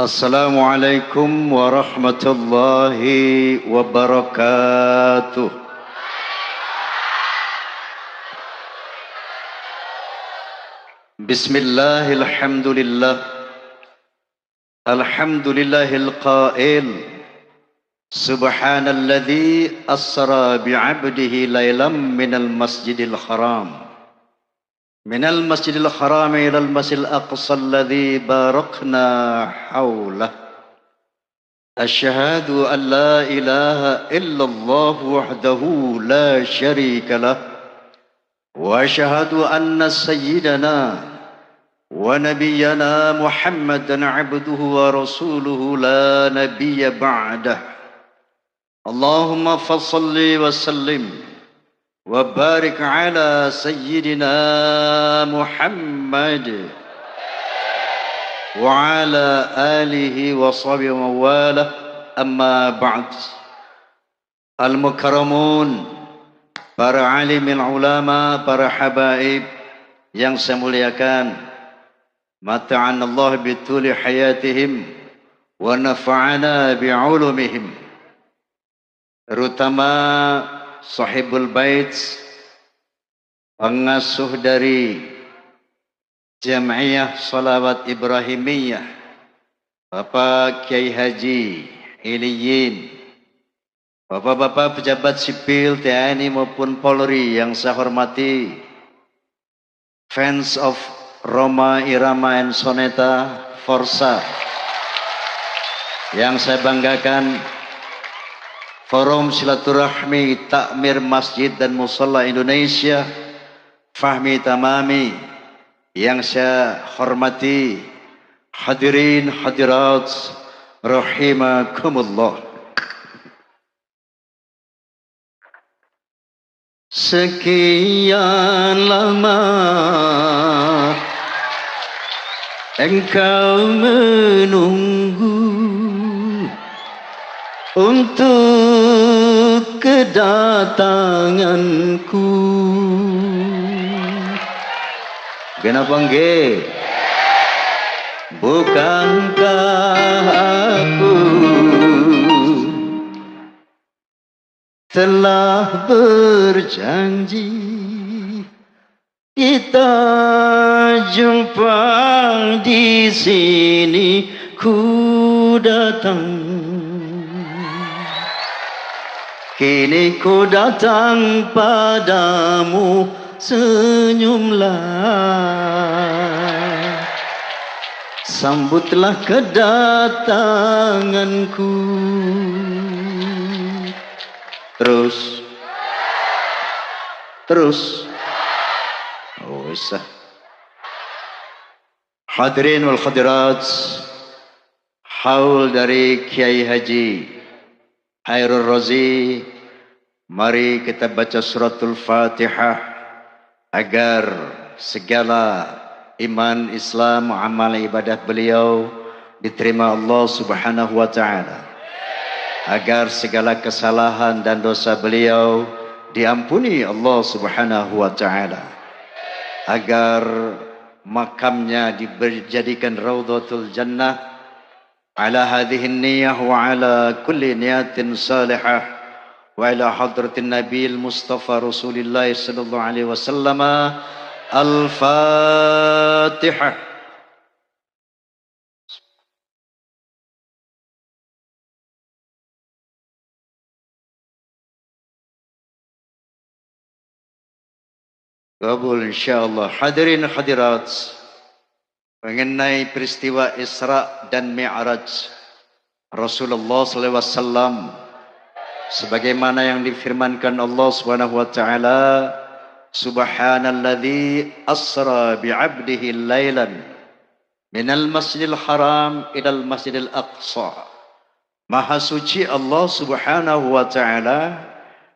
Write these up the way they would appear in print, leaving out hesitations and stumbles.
Assalamualaikum warahmatullahi wabarakatuh. Bismillahirrahmanirrahim. Alhamdulillahil qail. Subhanalladzi asra bi'abdihi laylam minal masjidil haram. Minal masjidil haram ilal masjidil aqsa alladzi barakna hawlah. Asyhadu an la ilaha illallah wahdahu la syarika lah. Wa asyhadu anna sayyidana wa nabiyyana Muhammadan abduhu wa rasuluhu la nabiyya ba'dah. Allahumma fassalli wa sallim wa barik ala sayyidina Muhammad wa ala alihi wa sahbihi wa wala, amma ba'd. Al-mukarramun, para alimil ulama, para habaib yang saya muliakan, mata'an Allah bituli hayatihim wa nafa'ana bi'ulumihim, terutama sahibul bait, pengasuh dari Jam'iyah Salawat Ibrahimiyah, Bapak Kiai Haji Iliyin, Bapak-bapak pejabat sipil TNI maupun Polri yang saya hormati, fans of Roma Irama and Soneta Forza yang saya banggakan, Forum Silaturahmi Takmir Masjid dan Musalla Indonesia, Fahmi Tamami yang saya hormati, hadirin hadirat rahimakumullah. Sekian lama engkau menunggu untuk kedatanganku. Kenapa nggih? Bukankah aku telah berjanji kita jumpa di sini, ku datang. Kini ku datang padamu, senyumlah, sambutlah kedatanganku. Terus. Oh, bisa. Hadirin wal hadirat, haul dari Kiai Haji Hairul Razi, mari kita baca suratul Fatihah agar segala iman, Islam, amal ibadah beliau diterima Allah Subhanahu wa taala, agar segala kesalahan dan dosa beliau diampuni Allah Subhanahu wa taala, agar makamnya dijadikan raudhatul jannah ala hadhihi niyyah wa ala kulli niyatin salihah wa ila hadratin nabiyil mustafa rasulillah sallallahu alaihi wasallam. Al-Fatihah. Kabul insyaallah. Hadirin hadirat, mengenai peristiwa Isra dan Mi'raj Rasulullah sallallahu alaihi wasallam, sebagaimana yang difirmankan Allah Subhanahu wa taala, subhanalladzi asra bi'abdihi lailan minal masjidil haram ilal masjidil aqsa. Maha suci Allah Subhanahu wa taala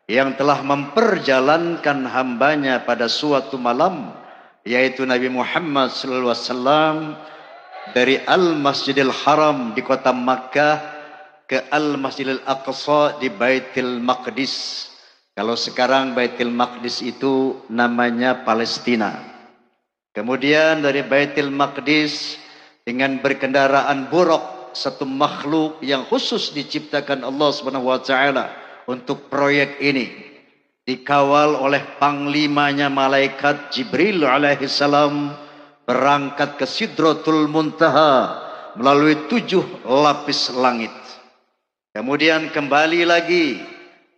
yang telah memperjalankan hambanya pada suatu malam, yaitu Nabi Muhammad sallallahu alaihi wasallam, dari Al-Masjidil Haram di kota Makkah ke Al-Masjidil Aqsa di Baitul Maqdis. Kalau sekarang Baitul Maqdis itu namanya Palestina. Kemudian dari Baitul Maqdis dengan berkendaraan buruk satu makhluk yang khusus diciptakan Allah Subhanahu wa taala untuk proyek ini, dikawal oleh panglimanya malaikat Jibril alaihi salam, berangkat ke Sidratul Muntaha melalui 7 lapis langit. Kemudian kembali lagi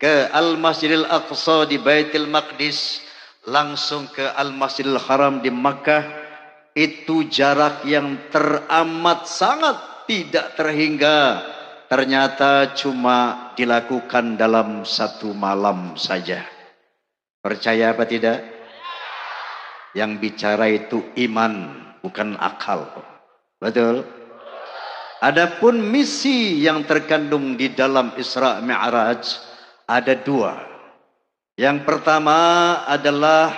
ke Al-Masjidil Aqsa di Baitul Maqdis, langsung ke Al-Masjidil Haram di Makkah. Itu jarak yang teramat sangat tidak terhingga. Ternyata cuma dilakukan dalam 1 malam saja. Percaya apa tidak? Yang bicara itu iman, bukan akal. Betul? Adapun misi yang terkandung di dalam Isra Mi'raj ada 2. Yang pertama adalah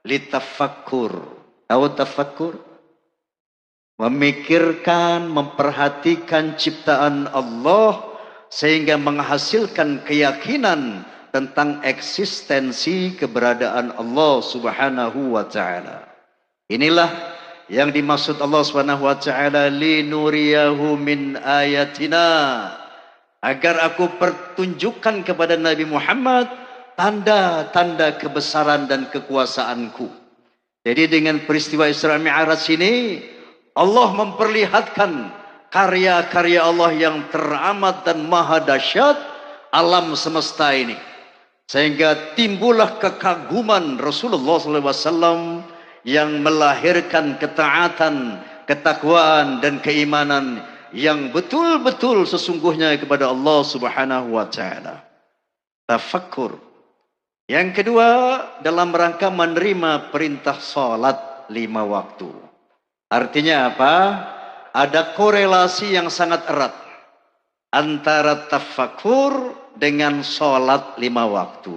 litafakkur. Tahu tafakkur? Memikirkan, memperhatikan ciptaan Allah sehingga menghasilkan keyakinan tentang eksistensi keberadaan Allah Subhanahu wa taala. Inilah yang dimaksud Allah Subhanahu wa taala, linuriyahu min ayatina, agar aku pertunjukkan kepada Nabi Muhammad tanda-tanda kebesaran dan kekuasaanku. Jadi dengan peristiwa Isra Mi'raj ini Allah memperlihatkan karya-karya Allah yang teramat dan maha dahsyat alam semesta ini, sehingga timbullah kekaguman Rasulullah SAW yang melahirkan ketaatan, ketakwaan dan keimanan yang betul-betul sesungguhnya kepada Allah Subhanahu wa taala. Tafakkur. Yang kedua, dalam rangka menerima perintah salat 5 waktu. Artinya apa? Ada korelasi yang sangat erat antara tafakur dengan salat 5 waktu.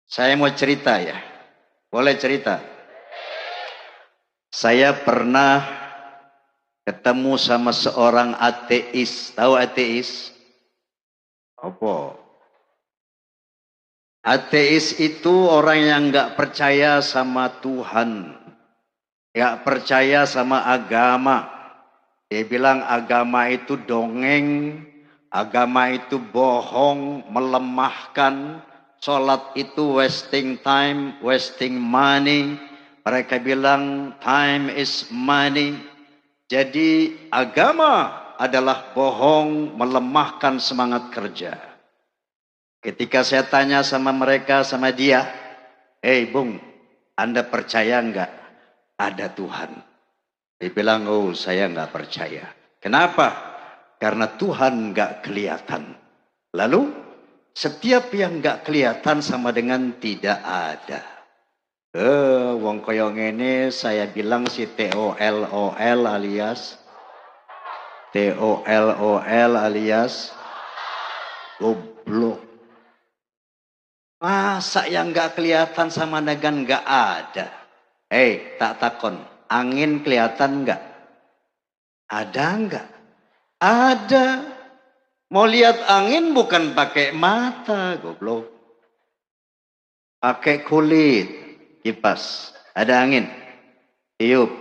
Saya mau cerita ya. Boleh cerita? Saya pernah ketemu sama seorang ateis. Tahu ateis? Apa? Ateis itu orang yang nggak percaya sama Tuhan, nggak percaya sama agama. Dia bilang agama itu dongeng, agama itu bohong, melemahkan. Sholat itu wasting time, wasting money. Mereka bilang time is money. Jadi agama adalah bohong, melemahkan semangat kerja. Ketika saya tanya sama mereka, sama dia, Bung, Anda percaya enggak ada Tuhan? Dia bilang, oh saya enggak percaya. Kenapa? Karena Tuhan enggak kelihatan. Lalu, setiap yang enggak kelihatan sama dengan tidak ada. Wong koyong ini saya bilang si TOLOL alias goblok. Masa yang nggak kelihatan sama dengan nggak ada? Tak takon, angin kelihatan nggak? Ada nggak? Ada. Mau lihat angin bukan pakai mata, goblok. Pakai kulit, kipas. Ada angin, tiup,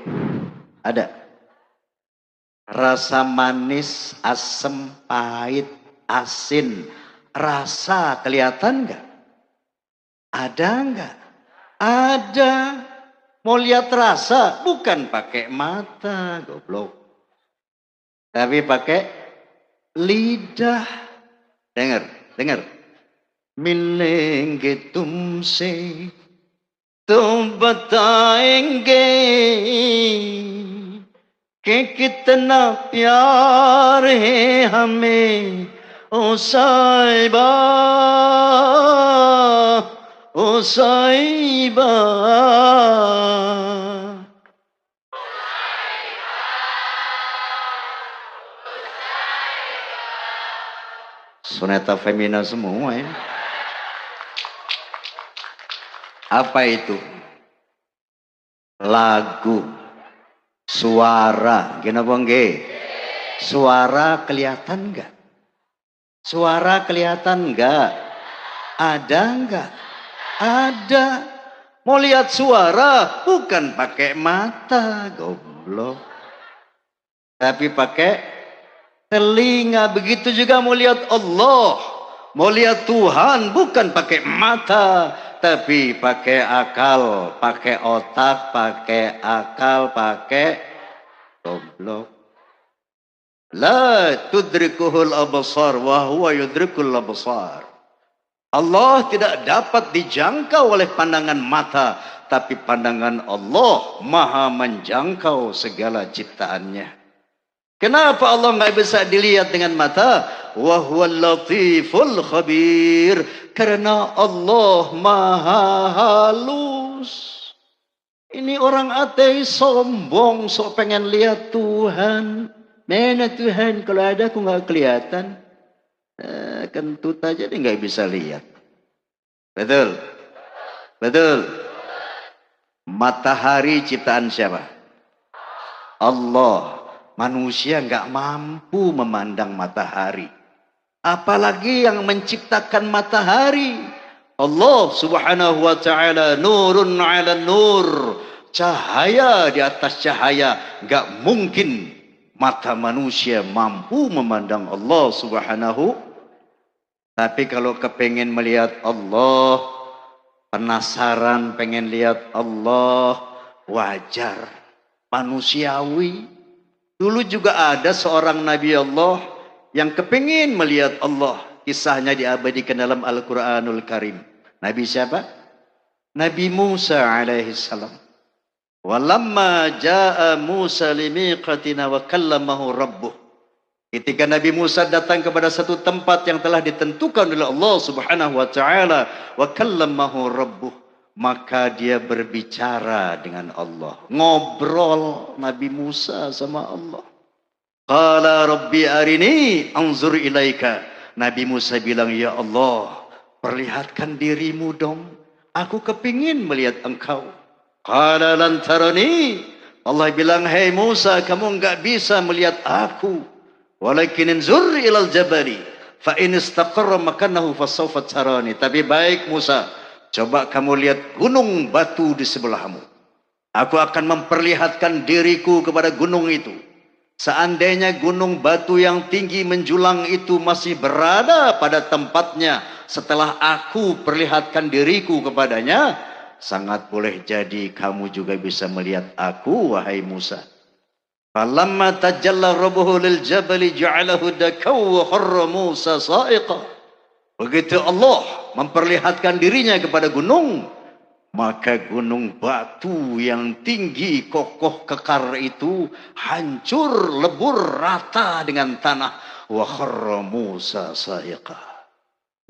ada. Rasa manis, asam, pahit, asin, rasa kelihatan nggak? Ada enggak? Ada. Mau lihat rasa bukan pakai mata, goblok. Tapi pakai lidah. Dengar. Milenge tumse tum बताएंगे कि कितना प्यार है हमें ओ साहिबा O Saibah. Soneta femina semua ya. Apa itu? Lagu, suara, gimana bangge? Suara kelihatan enggak? Suara kelihatan enggak? Ada enggak? Ada. Mau lihat suara bukan pakai mata, goblok. tapi pakai telinga. Begitu juga mau lihat Allah, mau lihat Tuhan, bukan pakai mata, tapi pakai akal, pakai otak, pakai akal, pakai goblok. La tudrikuhul absar wa huwa yudrikul absar. Allah tidak dapat dijangkau oleh pandangan mata, tapi pandangan Allah maha menjangkau segala ciptaannya. Kenapa Allah nggak bisa dilihat dengan mata? Wa huwal latiful khabir. Karena Allah maha halus. Ini orang ateis sombong, sok pengen lihat Tuhan. Mana Tuhan? Kalau ada aku nggak kelihatan. Kentut aja dia nggak bisa lihat. Betul? Betul? Matahari ciptaan siapa? Allah. Manusia nggak mampu memandang matahari. Apalagi yang menciptakan matahari. Allah subhanahu wa ta'ala nurun ala nur. Cahaya di atas cahaya. Nggak mungkin mata manusia mampu memandang Allah subhanahu. Tapi kalau kepengen melihat Allah, penasaran pengen lihat Allah, wajar, manusiawi. Dulu juga ada seorang Nabi Allah yang kepingin melihat Allah. Kisahnya diabadikan dalam Al-Quranul Karim. Nabi siapa? Nabi Musa alaihissalam. Walamma ja'a Musa limiqatina wa kallamahu rabbuh. Ketika Nabi Musa datang kepada satu tempat yang telah ditentukan oleh Allah subhanahu wa ta'ala. Wa kallamahu rabbuh. Maka dia berbicara dengan Allah. Ngobrol Nabi Musa sama Allah. Qala rabbi arini anzur ilaika. Nabi Musa bilang, ya Allah, perlihatkan dirimu dong. Aku kepingin melihat engkau. Qala lan tarani. Allah bilang, hei Musa, kamu enggak bisa melihat aku. Walakin anzur ilal jabali. Fa in istaqarra makanahu fasawfa tarani. Tapi baik Musa, coba kamu lihat gunung batu di sebelahmu. Aku akan memperlihatkan diriku kepada gunung itu. Seandainya gunung batu yang tinggi menjulang itu masih berada pada tempatnya setelah aku perlihatkan diriku kepadanya, sangat boleh jadi kamu juga bisa melihat aku, wahai Musa. Falamma tajalla rabbuhu lil jabali ja'alahu dakaw wa kharra Musa sa'iqa. Begitu Allah memperlihatkan dirinya kepada gunung, maka gunung batu yang tinggi kokoh kekar itu hancur lebur rata dengan tanah. Wa kharra Musa sa'iqa.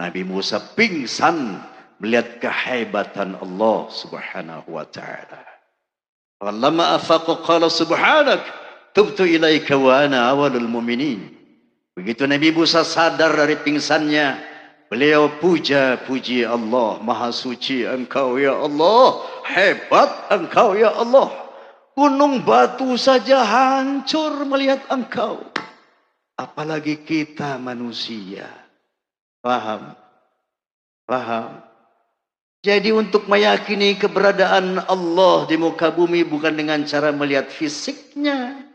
Nabi Musa pingsan melihat kehebatan Allah subhanahu wa ta'ala. Falamma afaqa qala subhanak tubtu ilaika wa ana awalul mu'minin. Begitu Nabi Musa sadar dari pingsannya, beliau puji Allah, maha suci engkau ya Allah, hebat engkau ya Allah. Gunung batu saja hancur melihat engkau. Apalagi kita manusia. Paham? Paham? Jadi untuk meyakini keberadaan Allah di muka bumi bukan dengan cara melihat fisiknya,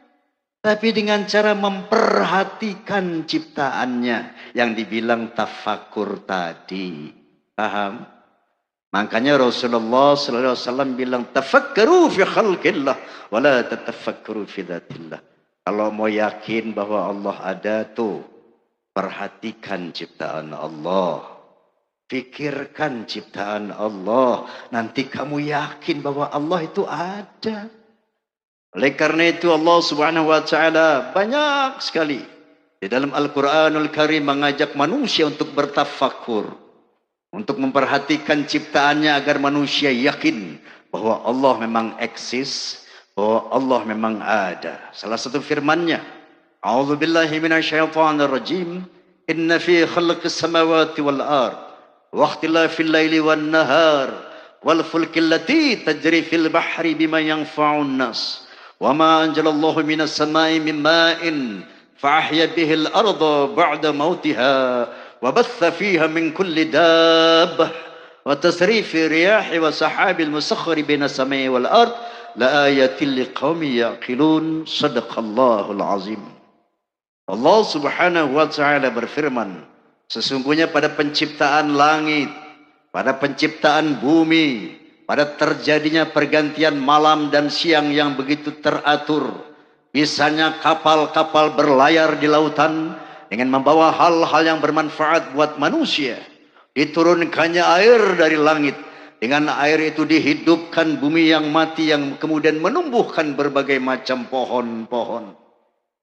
tapi dengan cara memperhatikan ciptaannya yang dibilang tafakur tadi. Paham? Makanya Rasulullah sallallahu alaihi wasallam bilang tafakkaru fi khalqillah wa la tatafakkaru fi dzatillah. Kalau mau yakin bahwa Allah ada tuh, perhatikan ciptaan Allah. Fikirkan ciptaan Allah. Nanti kamu yakin bahwa Allah itu ada. Oleh karena itu Allah subhanahu wa ta'ala banyak sekali di dalam Al-Quranul Karim mengajak manusia untuk bertafakur, untuk memperhatikan ciptaannya agar manusia yakin bahwa Allah memang eksis, bahwa Allah memang ada. Salah satu firman-Nya, A'udzubillahi minasyaitonir rajim, inna fi khalqis samawati wal ard wa ikhtilafil laili wan nahar wal fulki allati tajri fil bahri bima yanfa'un nas. وما أنزل الله من السماء من ماء فأحيا به الأرض بعد موتها وبث فيها من كل دابة وتصريف الرياح وسحاب المسخر بين السماء والأرض laayatil liqaumin yaqilun. Shadaqallahul azim. Allah Subhanahu wa taala berfirman, sesungguhnya pada penciptaan langit, pada penciptaan bumi, pada terjadinya pergantian malam dan siang yang begitu teratur, bisanya kapal-kapal berlayar di lautan dengan membawa hal-hal yang bermanfaat buat manusia. Diturunkannya air dari langit, dengan air itu dihidupkan bumi yang mati yang kemudian menumbuhkan berbagai macam pohon-pohon.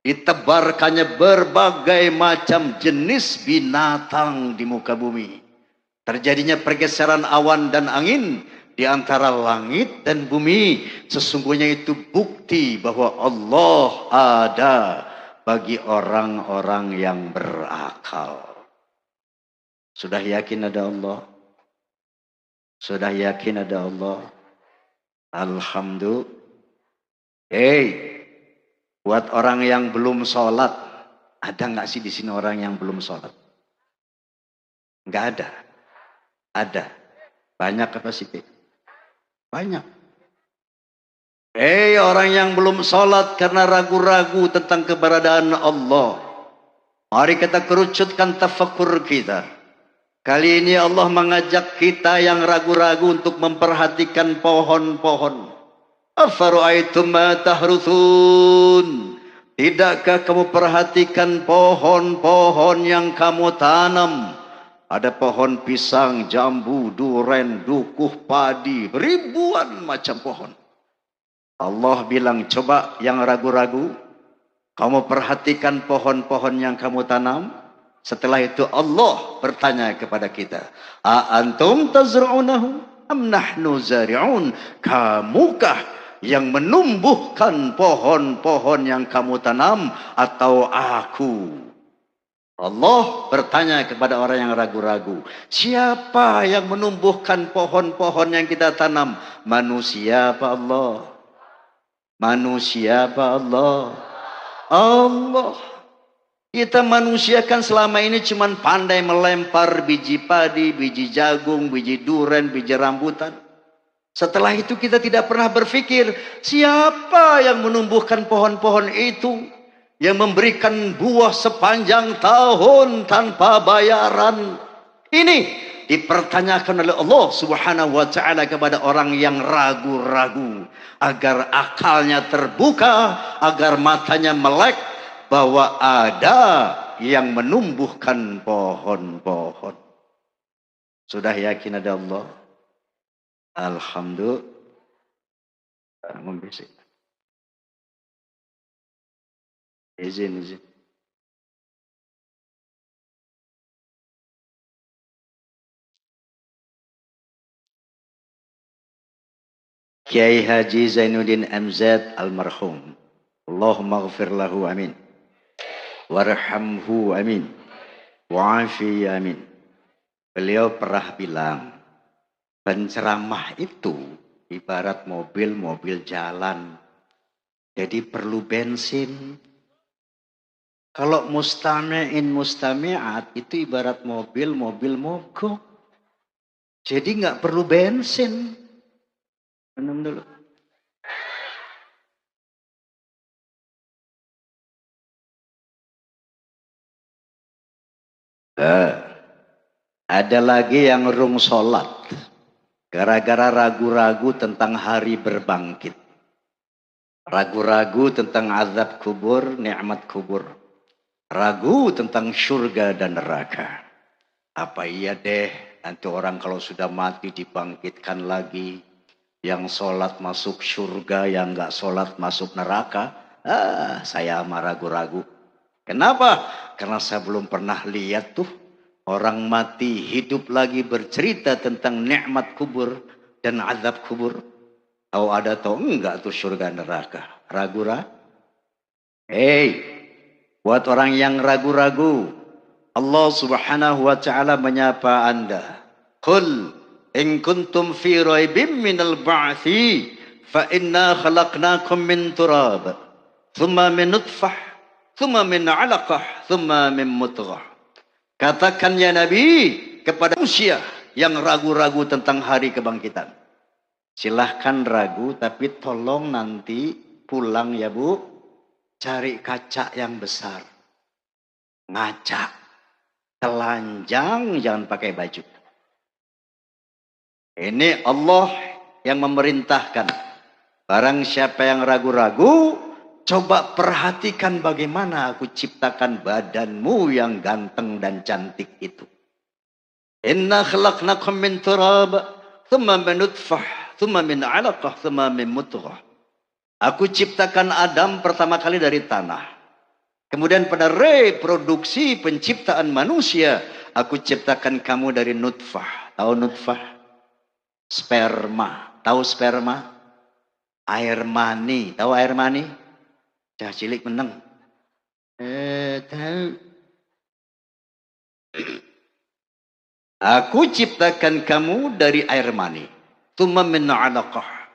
Ditebarkannya berbagai macam jenis binatang di muka bumi. Terjadinya pergeseran awan dan angin di antara langit dan bumi. Sesungguhnya itu bukti bahwa Allah ada bagi orang-orang yang berakal. Sudah yakin ada Allah? Sudah yakin ada Allah? Alhamdulillah. Buat orang yang belum sholat, ada nggak sih di sini orang yang belum sholat? Nggak ada. Ada. Banyak apa sih? Banyak. Orang yang belum sholat karena ragu-ragu tentang keberadaan Allah. Mari kita kerucutkan tafakkur kita. Kali ini Allah mengajak kita yang ragu-ragu untuk memperhatikan pohon-pohon. Afara'aitum ma tahruthun. Tidakkah kamu perhatikan pohon-pohon yang kamu tanam? Ada pohon pisang, jambu, duren, dukuh, padi, ribuan macam pohon. Allah bilang, coba yang ragu-ragu, kamu perhatikan pohon-pohon yang kamu tanam. Setelah itu Allah bertanya kepada kita, a antum tazra'unahu am nahnu zari'un? Kamukah yang menumbuhkan pohon-pohon yang kamu tanam atau aku? Allah bertanya kepada orang yang ragu-ragu, siapa yang menumbuhkan pohon-pohon yang kita tanam? Manusia apa Allah? Manusia apa Allah? Allah. Kita manusia kan selama ini cuma pandai melempar biji padi, biji jagung, biji duren, biji rambutan. Setelah itu kita tidak pernah berpikir, siapa yang menumbuhkan pohon-pohon itu, yang memberikan buah sepanjang tahun tanpa bayaran. Ini dipertanyakan oleh Allah Subhanahu wa taala kepada orang yang ragu-ragu, agar akalnya terbuka, agar matanya melek bahwa ada yang menumbuhkan pohon-pohon. Sudah yakin ada Allah? Alhamdulillah. Membisik. Izin. Kiai Haji Zainuddin MZ almarhum. Allahumma ghafir lahu amin. Warhamhu amin. Wa'afi amin. Beliau pernah bilang, penceramah itu ibarat mobil jalan. Jadi perlu bensin. Kalau mustami'in mustami'at itu ibarat mobil mogok. Jadi nggak perlu bensin. Minum dulu. Ada lagi yang rung sholat. Gara-gara ragu-ragu tentang hari berbangkit. Ragu-ragu tentang azab kubur, nikmat kubur. Ragu tentang surga dan neraka. Apa iya deh, nanti orang kalau sudah mati dibangkitkan lagi. Yang sholat masuk surga, yang nggak sholat masuk neraka. Saya mah ragu-ragu. Kenapa? Karena saya belum pernah lihat tuh. Orang mati hidup lagi bercerita tentang nikmat kubur dan azab kubur. Tahu ada atau enggak tuh surga neraka? Ragu-ragu? Buat orang yang ragu-ragu, Allah Subhanahu wa taala menyapa Anda. Qul in kuntum fi raibim minal ba'thi fa inna khalaqnakum min turab, thumma min nutfah, thumma min 'alaqah, thumma min mudghah. Katakan ya Nabi kepada manusia yang ragu-ragu tentang hari kebangkitan. Silahkan ragu, tapi tolong nanti pulang ya Bu, cari kaca yang besar. Ngaca, telanjang, jangan pakai baju. Ini Allah yang memerintahkan. Barang siapa yang ragu-ragu, coba perhatikan bagaimana aku ciptakan badanmu yang ganteng dan cantik itu. Inna khalaqnakum min turab, thumma min nutfah, thumma min 'alaqah, thumma min mudghah. Aku ciptakan Adam pertama kali dari tanah. Kemudian pada reproduksi penciptaan manusia, aku ciptakan kamu dari nutfah. Tahu nutfah? Sperma. Tahu sperma? Air mani. Tahu air mani? Cah cilik meneng. Tahu. Aku ciptakan kamu dari air mani. Tsumma min 'alaqah.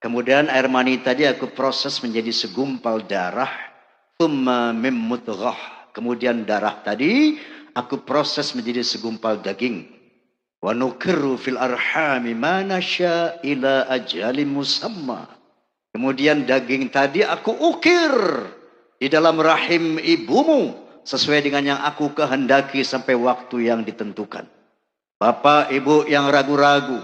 Kemudian air mani tadi aku proses menjadi segumpal darah. Tsumma min mudghah. Kemudian darah tadi aku proses menjadi segumpal daging. Wa nuqirru fil arhami ma nasya ila ajalin musamma. Kemudian daging tadi aku ukir di dalam rahim ibumu sesuai dengan yang aku kehendaki sampai waktu yang ditentukan. Bapak Ibu yang ragu-ragu,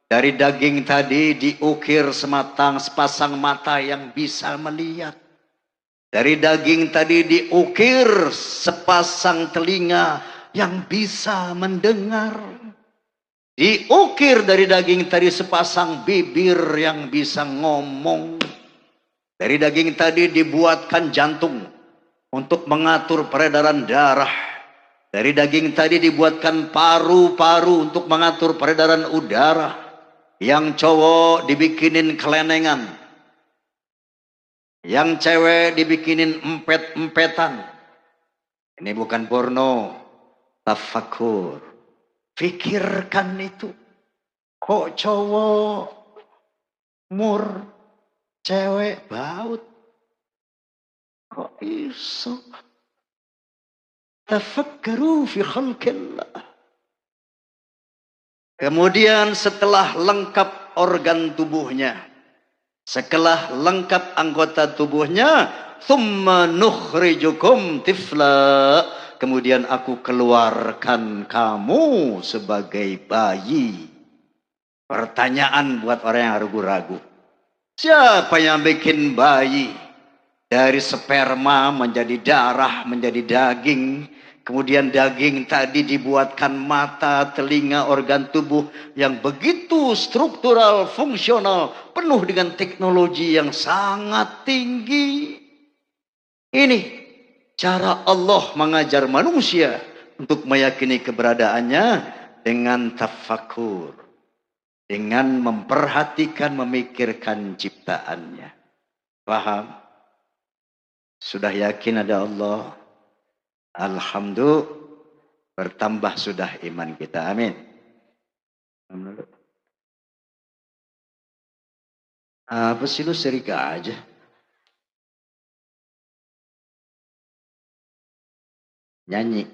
dari daging tadi diukir sepasang mata yang bisa melihat. Dari daging tadi diukir sepasang telinga yang bisa mendengar. Diukir dari daging tadi sepasang bibir yang bisa ngomong. Dari daging tadi dibuatkan jantung untuk mengatur peredaran darah. Dari daging tadi dibuatkan paru-paru untuk mengatur peredaran udara. Yang cowok dibikinin kelenengan. Yang cewek dibikinin empet-empetan. Ini bukan porno. Tafakur. Fikirkan itu. Kok cowok mur, cewek baut? Kok iso? Tafakkaru fi khalqillah. Kemudian setelah lengkap organ tubuhnya, setelah lengkap anggota tubuhnya, thumma nukhrijukum tifla. Kemudian aku keluarkan kamu sebagai bayi. Pertanyaan buat orang yang ragu-ragu. Siapa yang bikin bayi? Dari sperma menjadi darah, menjadi daging. Kemudian daging tadi dibuatkan mata, telinga, organ tubuh yang begitu struktural, fungsional, penuh dengan teknologi yang sangat tinggi. Ini cara Allah mengajar manusia untuk meyakini keberadaannya dengan tafakur, dengan memperhatikan, memikirkan ciptaannya. Paham? Sudah yakin ada Allah? Alhamdulillah, bertambah sudah iman kita. Amin. Apa sih lu serika aja? Nyanyi.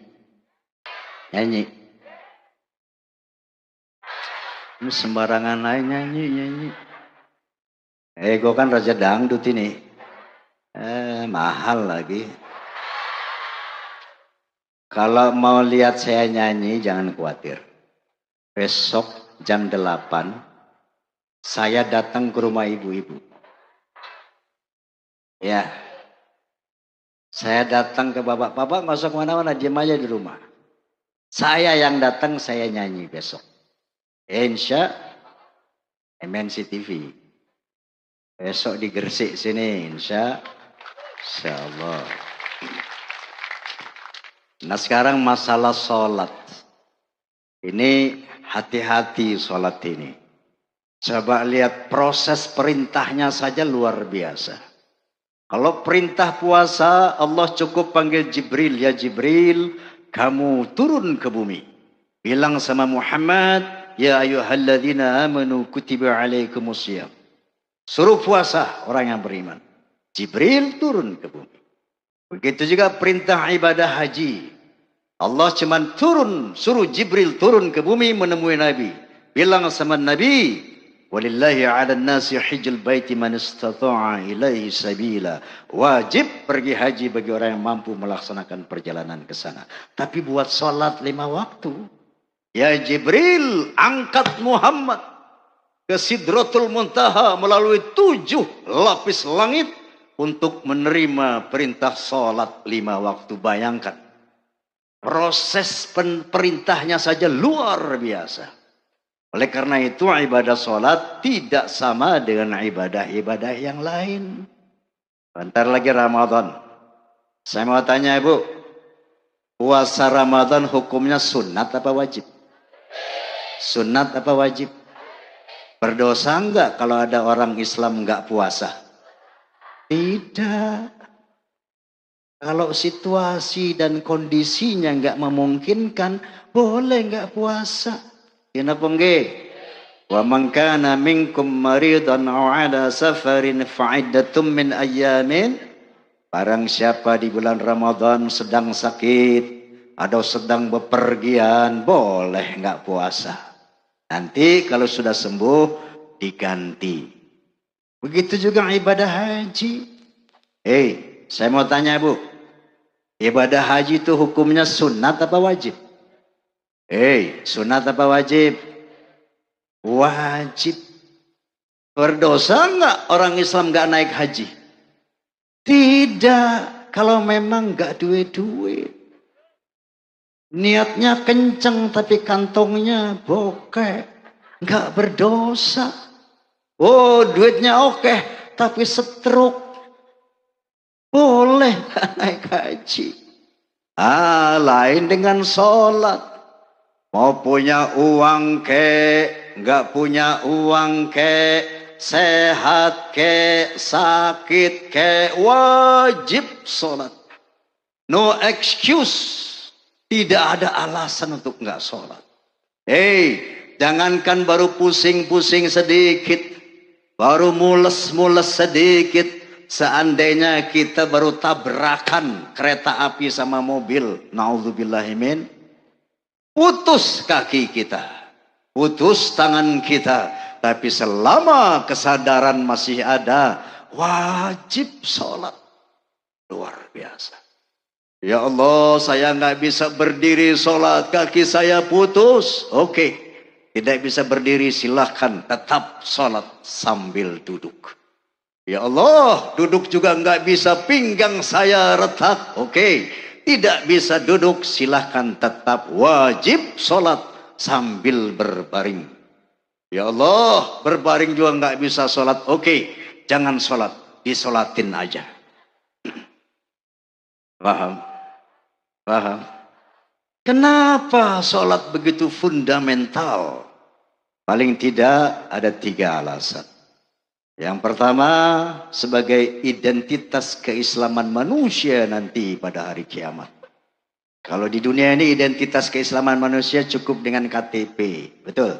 Ini sembarangan lain nyanyi. Gue kan raja dangdut ini. Mahal lagi. Kalau mau lihat saya nyanyi, jangan khawatir. Besok jam 8, saya datang ke rumah ibu-ibu. Ya. Saya datang ke bapak. Bapak nggak usah kemana-mana, diam aja di rumah. Saya yang datang, saya nyanyi besok. Insya MNC TV. Besok di Gresik sini, insya Allah. Nah sekarang masalah sholat. Ini hati-hati sholat ini. Coba lihat proses perintahnya saja luar biasa. Kalau perintah puasa, Allah cukup panggil Jibril. Ya Jibril, kamu turun ke bumi. Bilang sama Muhammad, ya ayyuhalladzina amanu kutiba alaikumusiyam. Suruh puasa orang yang beriman. Jibril turun ke bumi. Begitu juga perintah ibadah haji. Allah suruh Jibril turun ke bumi menemui Nabi. Bilang sama Nabi, Walillahi 'alan nasi hajjul baiti man istata'a ilaihi sabila. Wajib pergi haji bagi orang yang mampu melaksanakan perjalanan ke sana. Tapi buat salat 5 waktu. Ya Jibril, angkat Muhammad ke Sidratul Muntaha melalui 7 lapis langit untuk menerima perintah salat 5 waktu. Bayangkan. Proses perintahnya saja luar biasa. Oleh karena itu ibadah sholat tidak sama dengan ibadah-ibadah yang lain. Bentar lagi Ramadan. Saya mau tanya Ibu, puasa Ramadan hukumnya sunat apa wajib? Sunat apa wajib? Berdosa enggak kalau ada orang Islam enggak puasa? Tidak. Kalau situasi dan kondisinya enggak memungkinkan, boleh enggak puasa. Kenapa nggih? Wa man kana minkum maridan aw ala safarin fa'iddatum min ayyamin. Barang siapa di bulan Ramadan sedang sakit atau sedang bepergian, boleh enggak puasa. Nanti kalau sudah sembuh diganti. Begitu juga ibadah haji. Saya mau tanya Bu, ibadah haji itu hukumnya sunat apa wajib? Sunat apa wajib? Wajib. Berdosa enggak orang Islam enggak naik haji? Tidak. Kalau memang enggak duit-duit. Niatnya kenceng tapi kantongnya bokeh. Enggak berdosa. Oh, duitnya oke tapi stroke. Boleh naik haji. Lain dengan sholat. Mau punya uang nggak punya uang sehat sakit wajib sholat. No excuse. Tidak ada alasan untuk nggak sholat. Jangankan baru pusing-pusing sedikit, baru mules-mules sedikit. Seandainya kita baru tabrakan kereta api sama mobil, naudzubillahimin, putus kaki kita, putus tangan kita, tapi selama kesadaran masih ada, wajib sholat. Luar biasa. Ya Allah, saya nggak bisa berdiri sholat, kaki saya putus. Oke, tidak bisa berdiri, silahkan tetap sholat sambil duduk. Ya Allah, duduk juga nggak bisa, pinggang saya retak. Oke, tidak bisa duduk, silahkan tetap wajib sholat sambil berbaring. Ya Allah, berbaring juga nggak bisa sholat. Oke, jangan sholat, disolatin aja. Paham? Paham? Kenapa sholat begitu fundamental? Paling tidak ada 3 alasan. Yang pertama, sebagai identitas keislaman manusia nanti pada hari kiamat. Kalau di dunia ini identitas keislaman manusia cukup dengan KTP, betul?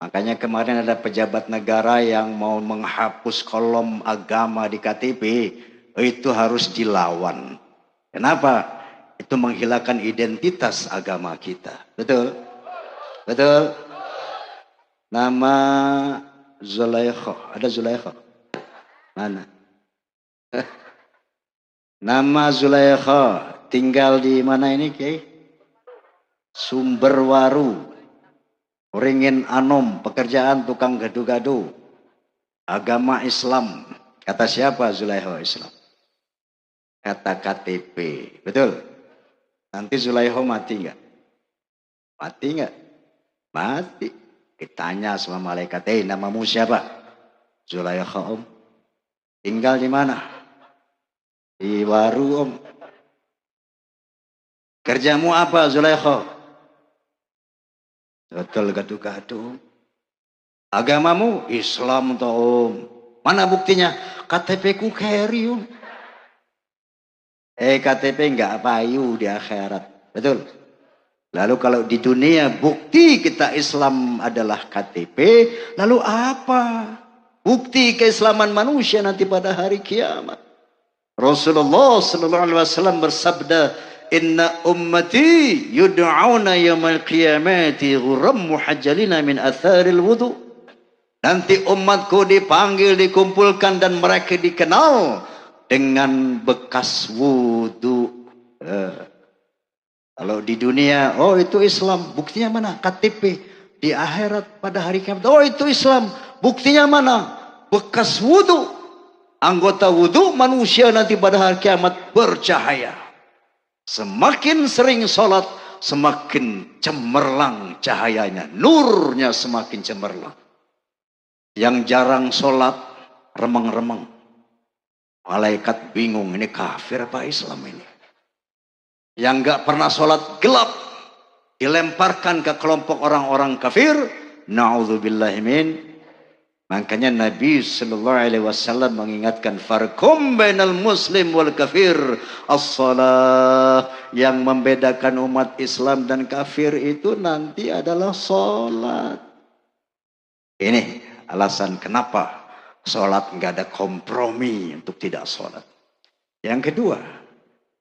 Makanya kemarin ada pejabat negara yang mau menghapus kolom agama di KTP, itu harus dilawan. Kenapa? Itu menghilangkan identitas agama kita, betul? Betul? Nama Zulaikha, ada Zulaikha? Mana? Nama Zulaikha tinggal di mana ini, Kiai? Sumberwaru, Ringin Anom, pekerjaan tukang gado-gado. Agama Islam. Kata siapa Zulaikha Islam? Kata KTP, betul? Nanti Zulaikha mati enggak? Mati enggak? Mati. Ditanya sama malaikat, namamu siapa? Zulaikha Om. Tinggal di mana? Di Waru Om. Kerjamu apa Zulaikha? Betul gadu-gadu. Agamamu Islam toh Om. Mana buktinya? KTP ku carry Om. KTP enggak payu di akhirat. Betul? Lalu kalau di dunia bukti kita Islam adalah KTP, lalu apa? Bukti keislaman manusia nanti pada hari kiamat. Rasulullah sallallahu alaihi wasallam bersabda, "Inna ummati yud'auna yaumal qiyamati ghurram muhajjalina min atharil wudu." Nanti umatku dipanggil, dikumpulkan, dan mereka dikenal dengan bekas wudu. Kalau di dunia, oh itu Islam, buktinya mana? KTP. Di akhirat pada hari kiamat, oh itu Islam, buktinya mana? Bekas wudu. Anggota wudu manusia nanti pada hari kiamat bercahaya. Semakin sering sholat, semakin cemerlang cahayanya, nurnya semakin cemerlang. Yang jarang sholat, remeng-remeng. Malaikat bingung, ini kafir apa Islam ini? Yang gak pernah sholat gelap, dilemparkan ke kelompok orang-orang kafir. Na'udzubillahi min. Makanya Nabi sallallahu alaihi wasallam mengingatkan, farqum bainal muslim wal kafir as-shalah. Yang membedakan umat Islam dan kafir itu nanti adalah sholat. Ini alasan kenapa sholat nggak ada kompromi untuk tidak sholat. Yang kedua,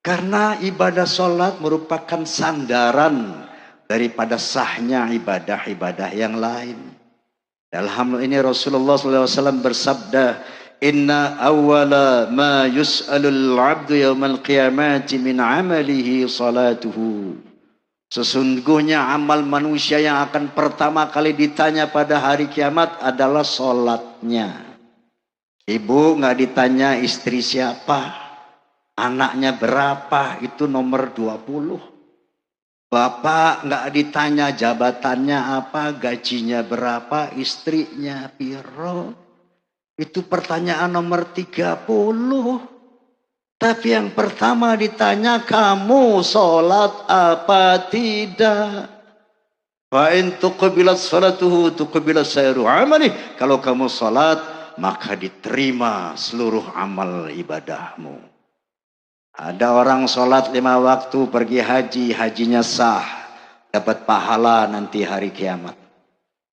karena ibadah sholat merupakan sandaran daripada sahnya ibadah-ibadah yang lain. Dalam hal ini Rasulullah SAW bersabda, inna awwala ma yus'alul abdu yawmal qiyamati min amalihi salatuhu. Sesungguhnya amal manusia yang akan pertama kali ditanya pada hari kiamat adalah sholatnya. Ibu nggak ditanya istri siapa, anaknya berapa, itu nomor 20. Bapak nggak ditanya jabatannya apa, gajinya berapa, istrinya piro. Itu pertanyaan nomor 30. Tapi yang pertama ditanya, kamu sholat apa tidak? Fa in tuqbilat salatuhu tuqbilat sairu amali. Kalau kamu sholat, maka diterima seluruh amal ibadahmu. Ada orang sholat 5 waktu, pergi haji, hajinya sah, dapat pahala nanti hari kiamat.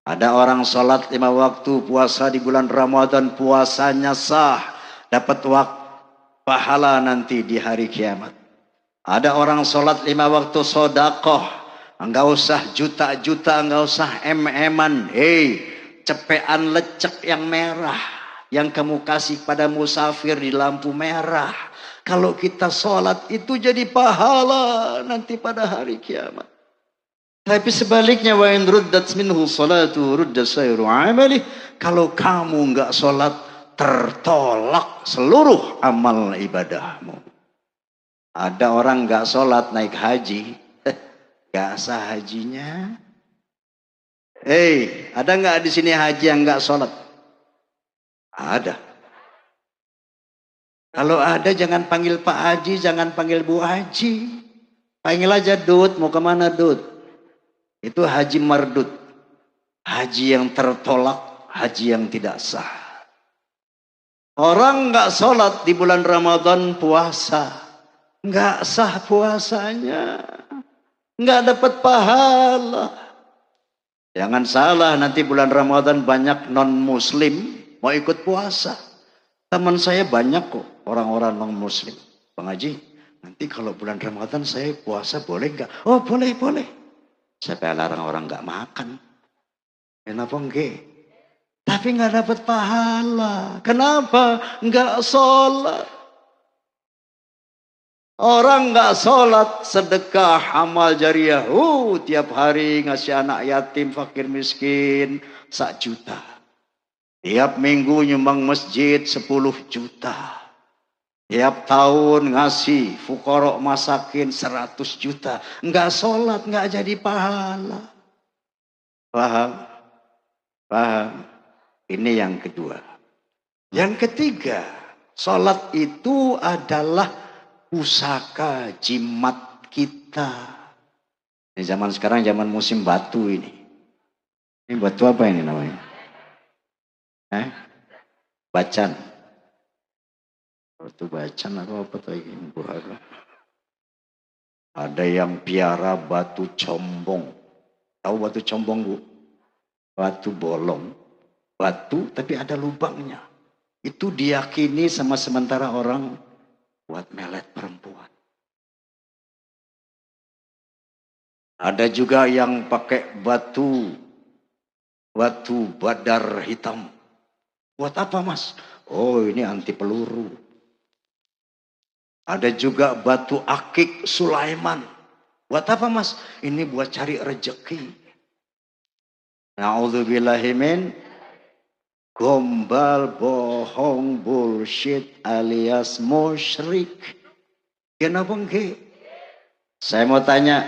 Ada orang sholat 5 waktu, puasa di bulan Ramadan, puasanya sah, dapat pahala nanti di hari kiamat. Ada orang sholat 5 waktu sodakoh, enggak usah juta-juta, enggak usah em-eman, cepean lecek yang merah yang kamu kasih pada musafir di lampu merah. Kalau kita sholat itu jadi pahala nanti pada hari kiamat. Tapi sebaliknya, wa in ruddat minhu salatu rudda sairu amali. Kalau kamu enggak sholat, tertolak seluruh amal ibadahmu. Ada orang enggak sholat naik haji, enggak sah hajinya. Ada enggak di sini haji yang enggak sholat? Ada. Kalau ada jangan panggil Pak Haji, jangan panggil Bu Haji. Panggil aja Dut, mau kemana Dut? Itu haji mardut. Haji yang tertolak, haji yang tidak sah. Orang nggak sholat di bulan Ramadan, puasa, nggak sah puasanya, nggak dapat pahala. Jangan salah, nanti bulan Ramadan banyak non muslim mau ikut puasa. Teman saya banyak kok orang-orang non muslim. Bang Haji, nanti kalau bulan Ramadan saya puasa boleh nggak? Oh boleh. Saya larang orang nggak makan. Kenapa enggak? Tapi nggak dapat pahala. Kenapa? Nggak sholat. Orang nggak sholat, sedekah, amal jariah. Tiap hari ngasih anak yatim, fakir miskin 1 juta. Tiap minggu nyumbang masjid 10 juta. Tiap tahun ngasih fuqara masakin 100 juta. Nggak sholat, nggak jadi pahala. Paham? Ini yang kedua. Yang ketiga, sholat itu adalah pusaka jimat kita. Ini zaman sekarang, zaman musim batu ini. Ini batu apa ini namanya? Bacan. Batu bacan atau apa tuh ini? Ada yang piara batu combong. Tahu batu combong, Bu? Batu bolong. Batu tapi ada lubangnya. Itu diyakini sama sementara orang buat melet perempuan. Ada juga yang pakai batu batu badar hitam. Buat apa mas? Oh ini anti peluru. Ada juga batu akik Sulaiman. Buat apa mas? Ini buat cari rezeki. Na'udzubillahimin. Gombal, bohong, bullshit alias musyrik. Kenapa enggak? Saya mau tanya,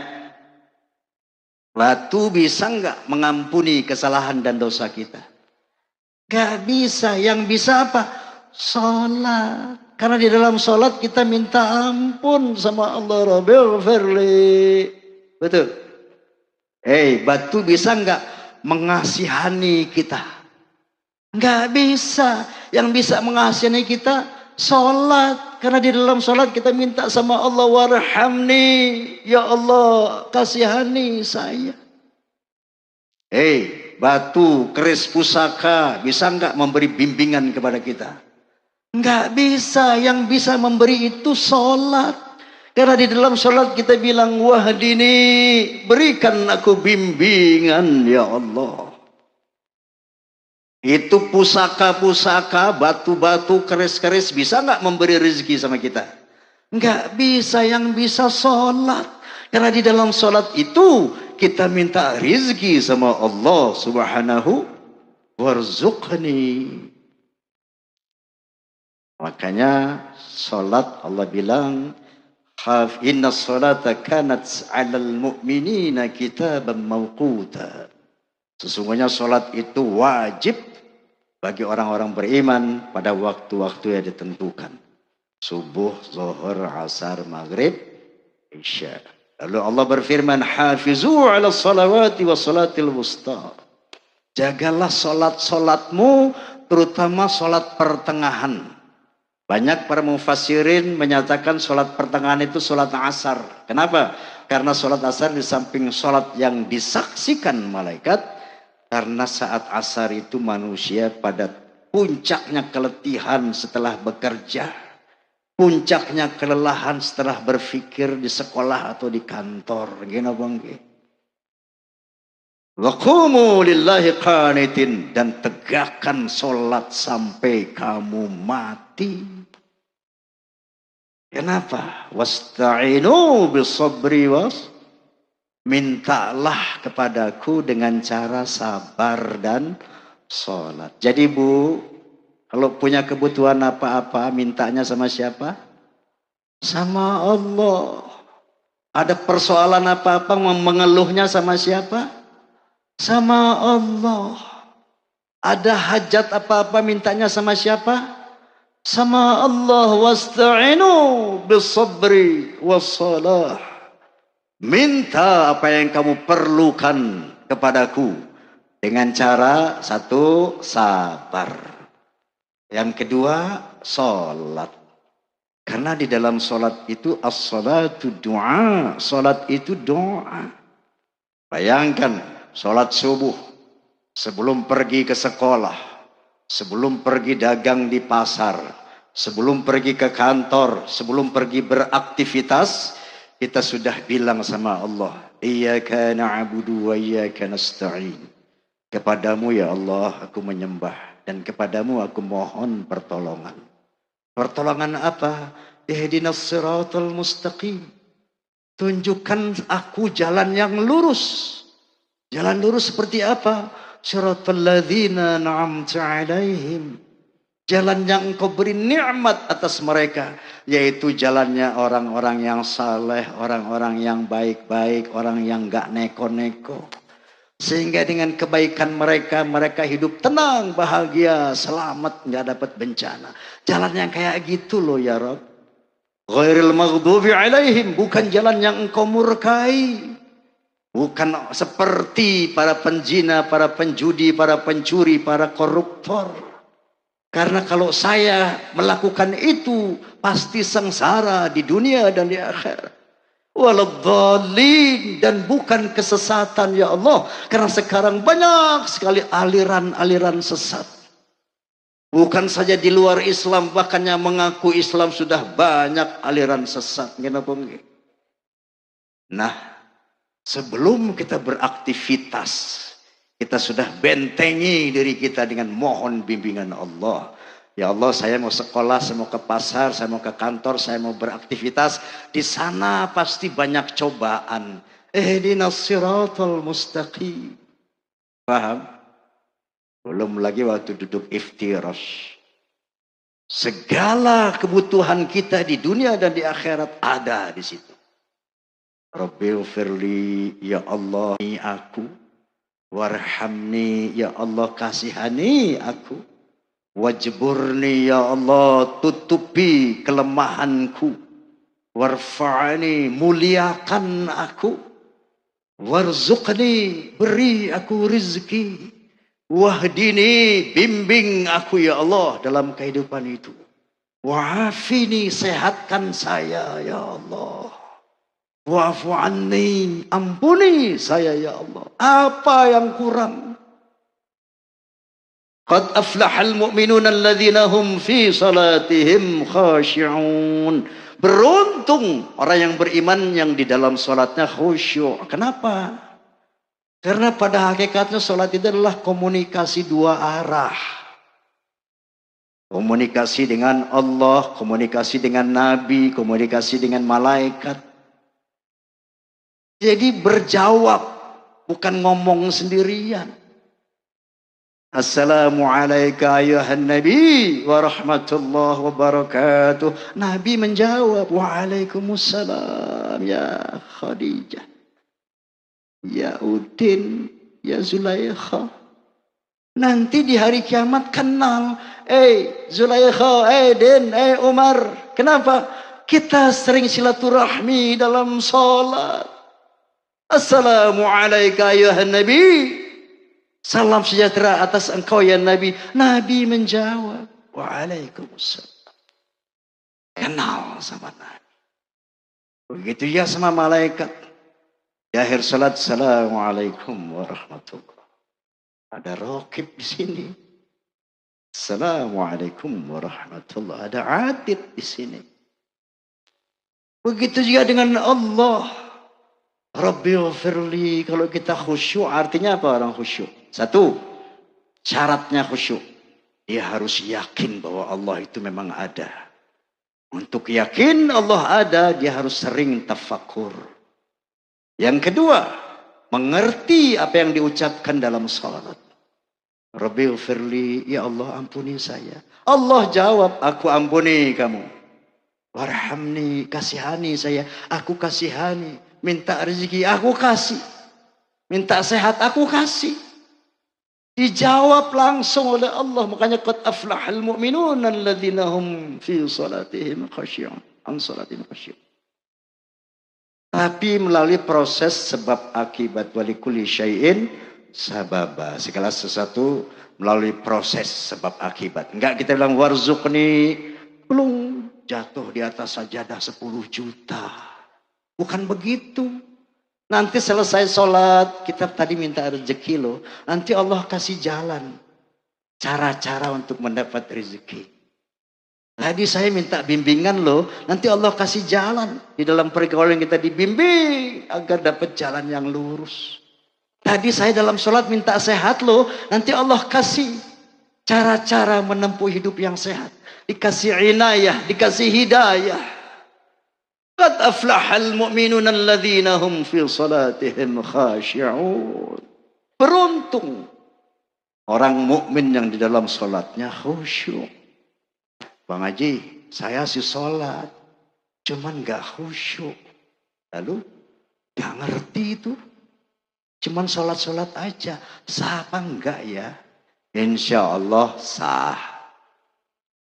batu bisa enggak mengampuni kesalahan dan dosa kita? Enggak bisa. Yang bisa apa? Sholat. Karena di dalam sholat kita minta ampun sama Allah. Rabbil firli. Betul. Batu bisa enggak mengasihani kita? Enggak bisa. Yang bisa mengasihani kita sholat. Karena di dalam sholat kita minta sama Allah, warhamni, ya Allah kasihani saya. Batu, keris pusaka bisa enggak memberi bimbingan kepada kita? Enggak bisa. Yang bisa memberi itu sholat. Karena di dalam sholat kita bilang, wahdini, berikan aku bimbingan ya Allah. Itu pusaka-pusaka, batu-batu, keris-keris bisa nggak memberi rezeki sama kita? Nggak bisa. Yang bisa sholat. Karena di dalam sholat itu kita minta rezeki sama Allah subhanahu warzuqni. Makanya sholat Allah bilang, inna sholata kanat 'alal mu'minina kitaban mawquta. Sesungguhnya sholat itu wajib bagi orang-orang beriman pada waktu-waktu yang ditentukan. Subuh, zuhur, asar, maghrib, isya. Lalu Allah berfirman, hafizu ala salawati wa salatil wusta. Jagalah sholat-sholatmu, terutama sholat pertengahan. Banyak para mufassirin menyatakan sholat pertengahan itu sholat asar. Kenapa? Karena sholat asar di samping sholat yang disaksikan malaikat. Karena saat asar itu manusia pada puncaknya keletihan setelah bekerja. Puncaknya kelelahan setelah berpikir di sekolah atau di kantor. Gini bang. Wa qumu lillahi qanitin. Dan tegakkan sholat sampai kamu mati. Kenapa? Wasta'inu bisabri was. Mintalah kepadaku dengan cara sabar dan sholat. Jadi bu, kalau punya kebutuhan apa-apa, mintanya sama siapa? Sama Allah. Ada persoalan apa-apa, mengeluhnya sama siapa? Sama Allah. Ada hajat apa-apa, mintanya sama siapa? Sama Allah. Wasta'inu bisabri wassalah. Minta apa yang kamu perlukan kepadaku dengan cara satu, sabar. Yang kedua, sholat. Karena di dalam sholat itu as-sholatu doa. Sholat itu doa. Bayangkan sholat subuh sebelum pergi ke sekolah, sebelum pergi dagang di pasar, sebelum pergi ke kantor, sebelum pergi beraktivitas, kita sudah bilang sama Allah, iyyaka na'budu wa iyyaka nasta'in. Kepadamu ya Allah aku menyembah dan kepadamu aku mohon pertolongan. Pertolongan apa? Ihdinas siratal mustaqim. Tunjukkan aku jalan yang lurus. Jalan lurus seperti apa? Siratal ladzina an'amta 'alaihim. Jalan yang engkau beri nikmat atas mereka. Yaitu jalannya orang-orang yang saleh, orang-orang yang baik-baik, orang yang gak neko-neko. Sehingga dengan kebaikan mereka, mereka hidup tenang, bahagia, selamat, gak dapat bencana. Jalan yang kayak gitu loh ya Rabb. Ghairil maghdubi alaihim, bukan jalan yang engkau murkai. Bukan seperti para penjina, para penjudi, para pencuri, para koruptor. Karena kalau saya melakukan itu, pasti sengsara di dunia dan di akhirat. Waladhdallin, dan bukan kesesatan ya Allah. Karena sekarang banyak sekali aliran-aliran sesat. Bukan saja di luar Islam, bahkan yang mengaku Islam sudah banyak aliran sesat. Nah, sebelum kita beraktivitas, Kita sudah bentengi diri kita dengan mohon bimbingan Allah. Ya Allah, saya mau sekolah, saya mau ke pasar, saya mau ke kantor, saya mau beraktivitas. Di sana pasti banyak cobaan. Ihdinas siratal mustaqim. Paham? Belum lagi waktu duduk iftirash. Segala kebutuhan kita di dunia dan di akhirat ada di situ. Rabbighfirli, ya Allah, aku. Warhamni, ya Allah, kasihani aku. Wajburni, ya Allah, tutupi kelemahanku. Warfa'ni, muliakan aku. Warzuqni, beri aku rizki. Wahdini, bimbing aku ya Allah dalam kehidupan itu. Wa'afini, sehatkan saya ya Allah. Wa'fu anni, ampuni saya ya Allah. Apa yang kurang? Qad aflahal mu'minuna alladhina hum fi salatihim khashi'un. Beruntung orang yang beriman yang di dalam salatnya khusyuk. Kenapa? Karena pada hakikatnya salat itu adalah komunikasi dua arah. Komunikasi dengan Allah, komunikasi dengan Nabi, komunikasi dengan malaikat. Jadi berjawab, bukan ngomong sendirian. Assalamualaikum ayuhan Nabi wa rahmatullahi wa barakatuh. Nabi menjawab, waalaikumsalam ya Khadijah. Ya Udin, ya Zulaikha. Nanti di hari kiamat kenal. Zulaikha, Din, Umar. Kenapa? Kita sering silaturahmi dalam sholat. Assalamualaikum ayuhan Nabi. Salam sejahtera atas engkau ya Nabi. Nabi menjawab, waalaikumsalam. Kenal sama Nabi. Begitu ya sama malaikat. Di akhir salat, assalamualaikum warahmatullahi. Ada raqib di sini. Assalamualaikum warahmatullahi. Ada atid di sini. Begitu juga dengan Allah. Rabbighfirli. Kalau kita khusyuk, artinya apa orang khusyuk? Satu, syaratnya khusyuk. Dia harus yakin bahwa Allah itu memang ada. Untuk yakin Allah ada, dia harus sering tafakur. Yang kedua, mengerti apa yang diucapkan dalam salat. Rabbighfirli, ya Allah ampuni saya. Allah jawab, aku ampuni kamu. Warhamni, kasihani saya. Aku kasihani. Minta rezeki, aku kasih. Minta sehat, aku kasih. Dijawab langsung oleh Allah. Makanya qad aflahal mu'minun alladzina hum fi salatihim khashi'un. An salatihim khashi'un. Tapi melalui proses sebab akibat walikulli syai'in sababa. Segala sesuatu melalui proses sebab akibat. Enggak kita bilang warzuqni, belum jatuh di atas sajadah 10 juta. Bukan begitu. Nanti selesai sholat, kita tadi minta rezeki loh. Nanti Allah kasih jalan. Cara-cara untuk mendapat rezeki. Tadi saya minta bimbingan loh. Nanti Allah kasih jalan. Di dalam pergaulan kita dibimbing. Agar dapat jalan yang lurus. Tadi saya dalam sholat minta sehat loh. Nanti Allah kasih cara-cara menempuh hidup yang sehat. Dikasih inayah, dikasih hidayah. Qad aflahal mu'minun alladzina hum fi salatihim khashi'un. Beruntung orang mukmin yang di dalam salatnya khusyuk. Bang Haji, saya sih sholat, cuman gak khusyuk. Lalu gak ngerti itu, cuman sholat-sholat aja. Sah apa enggak ya? Insya Allah sah.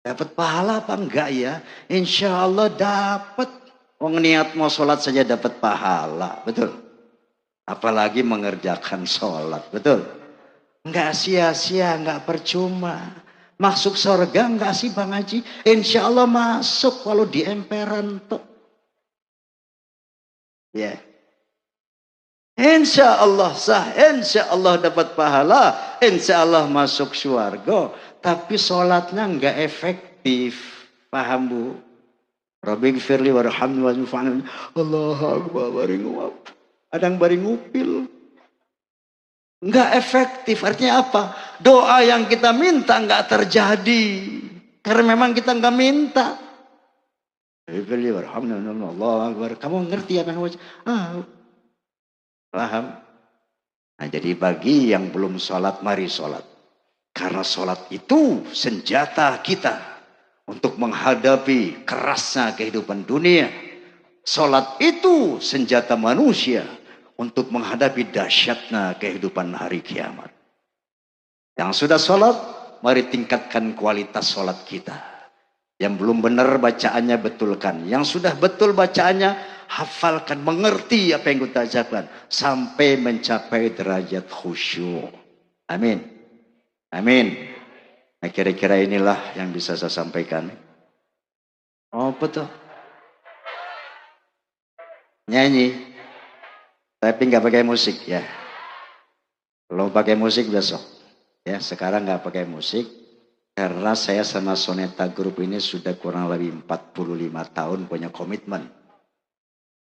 Dapat pahala apa enggak ya? Insya Allah dapat. Wong niat mau sholat saja dapat pahala, betul? Apalagi mengerjakan sholat, betul? Enggak sia-sia, enggak percuma. Masuk surga enggak sih Bang Haji? Insya Allah masuk kalau di emperan tuh. Ya. Insya Allah sah, insya Allah dapat pahala, insya Allah masuk surga. Tapi sholatnya enggak efektif. Paham Bu? Rabbighfirli warhamni wa'afini. Allahu Akbar, baring ngupil. Ada yang baring ngupil. Nggak efektif. Artinya apa? Doa yang kita minta nggak terjadi. Karena memang kita nggak minta. Allah Akbar. Kamu ngerti apa yang kamu paham? Nah, jadi bagi yang belum sholat, mari sholat. Karena sholat itu senjata kita untuk menghadapi kerasnya kehidupan dunia. Sholat itu senjata manusia untuk menghadapi dahsyatnya kehidupan hari kiamat. Yang sudah sholat, mari tingkatkan kualitas sholat kita. Yang belum benar bacaannya betulkan. Yang sudah betul bacaannya hafalkan, mengerti apa yang kita ucapkan sampai mencapai derajat khusyuk. Amin. Amin. Nah, kira-kira inilah yang bisa saya sampaikan. Oh, betul. Nyanyi. Tapi nggak pakai musik ya. Kalau pakai musik besok. Ya, sekarang nggak pakai musik. Karena saya sama Soneta Group ini sudah kurang lebih 45 tahun punya komitmen.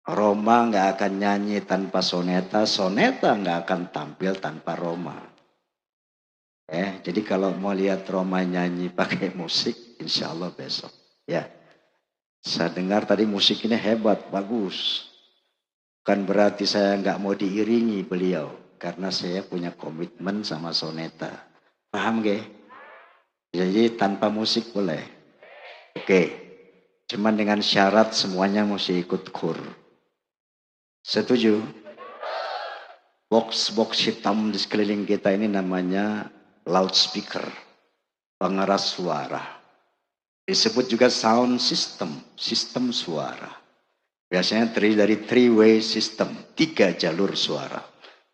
Roma nggak akan nyanyi tanpa Soneta, Soneta nggak akan tampil tanpa Roma. Jadi kalau mau lihat Roma nyanyi pakai musik, insya Allah besok. Ya, saya dengar tadi musik ini hebat, bagus. Bukan berarti saya nggak mau diiringi beliau, karena saya punya komitmen sama Soneta. Paham gak? Jadi tanpa musik boleh. Oke. Cuman dengan syarat semuanya mesti ikut kur. Setuju? Box-box hitam di sekeliling kita ini namanya loudspeaker. Pengeras suara. Disebut juga sound system. Sistem suara. Biasanya terdiri dari three-way system. 3 jalur suara.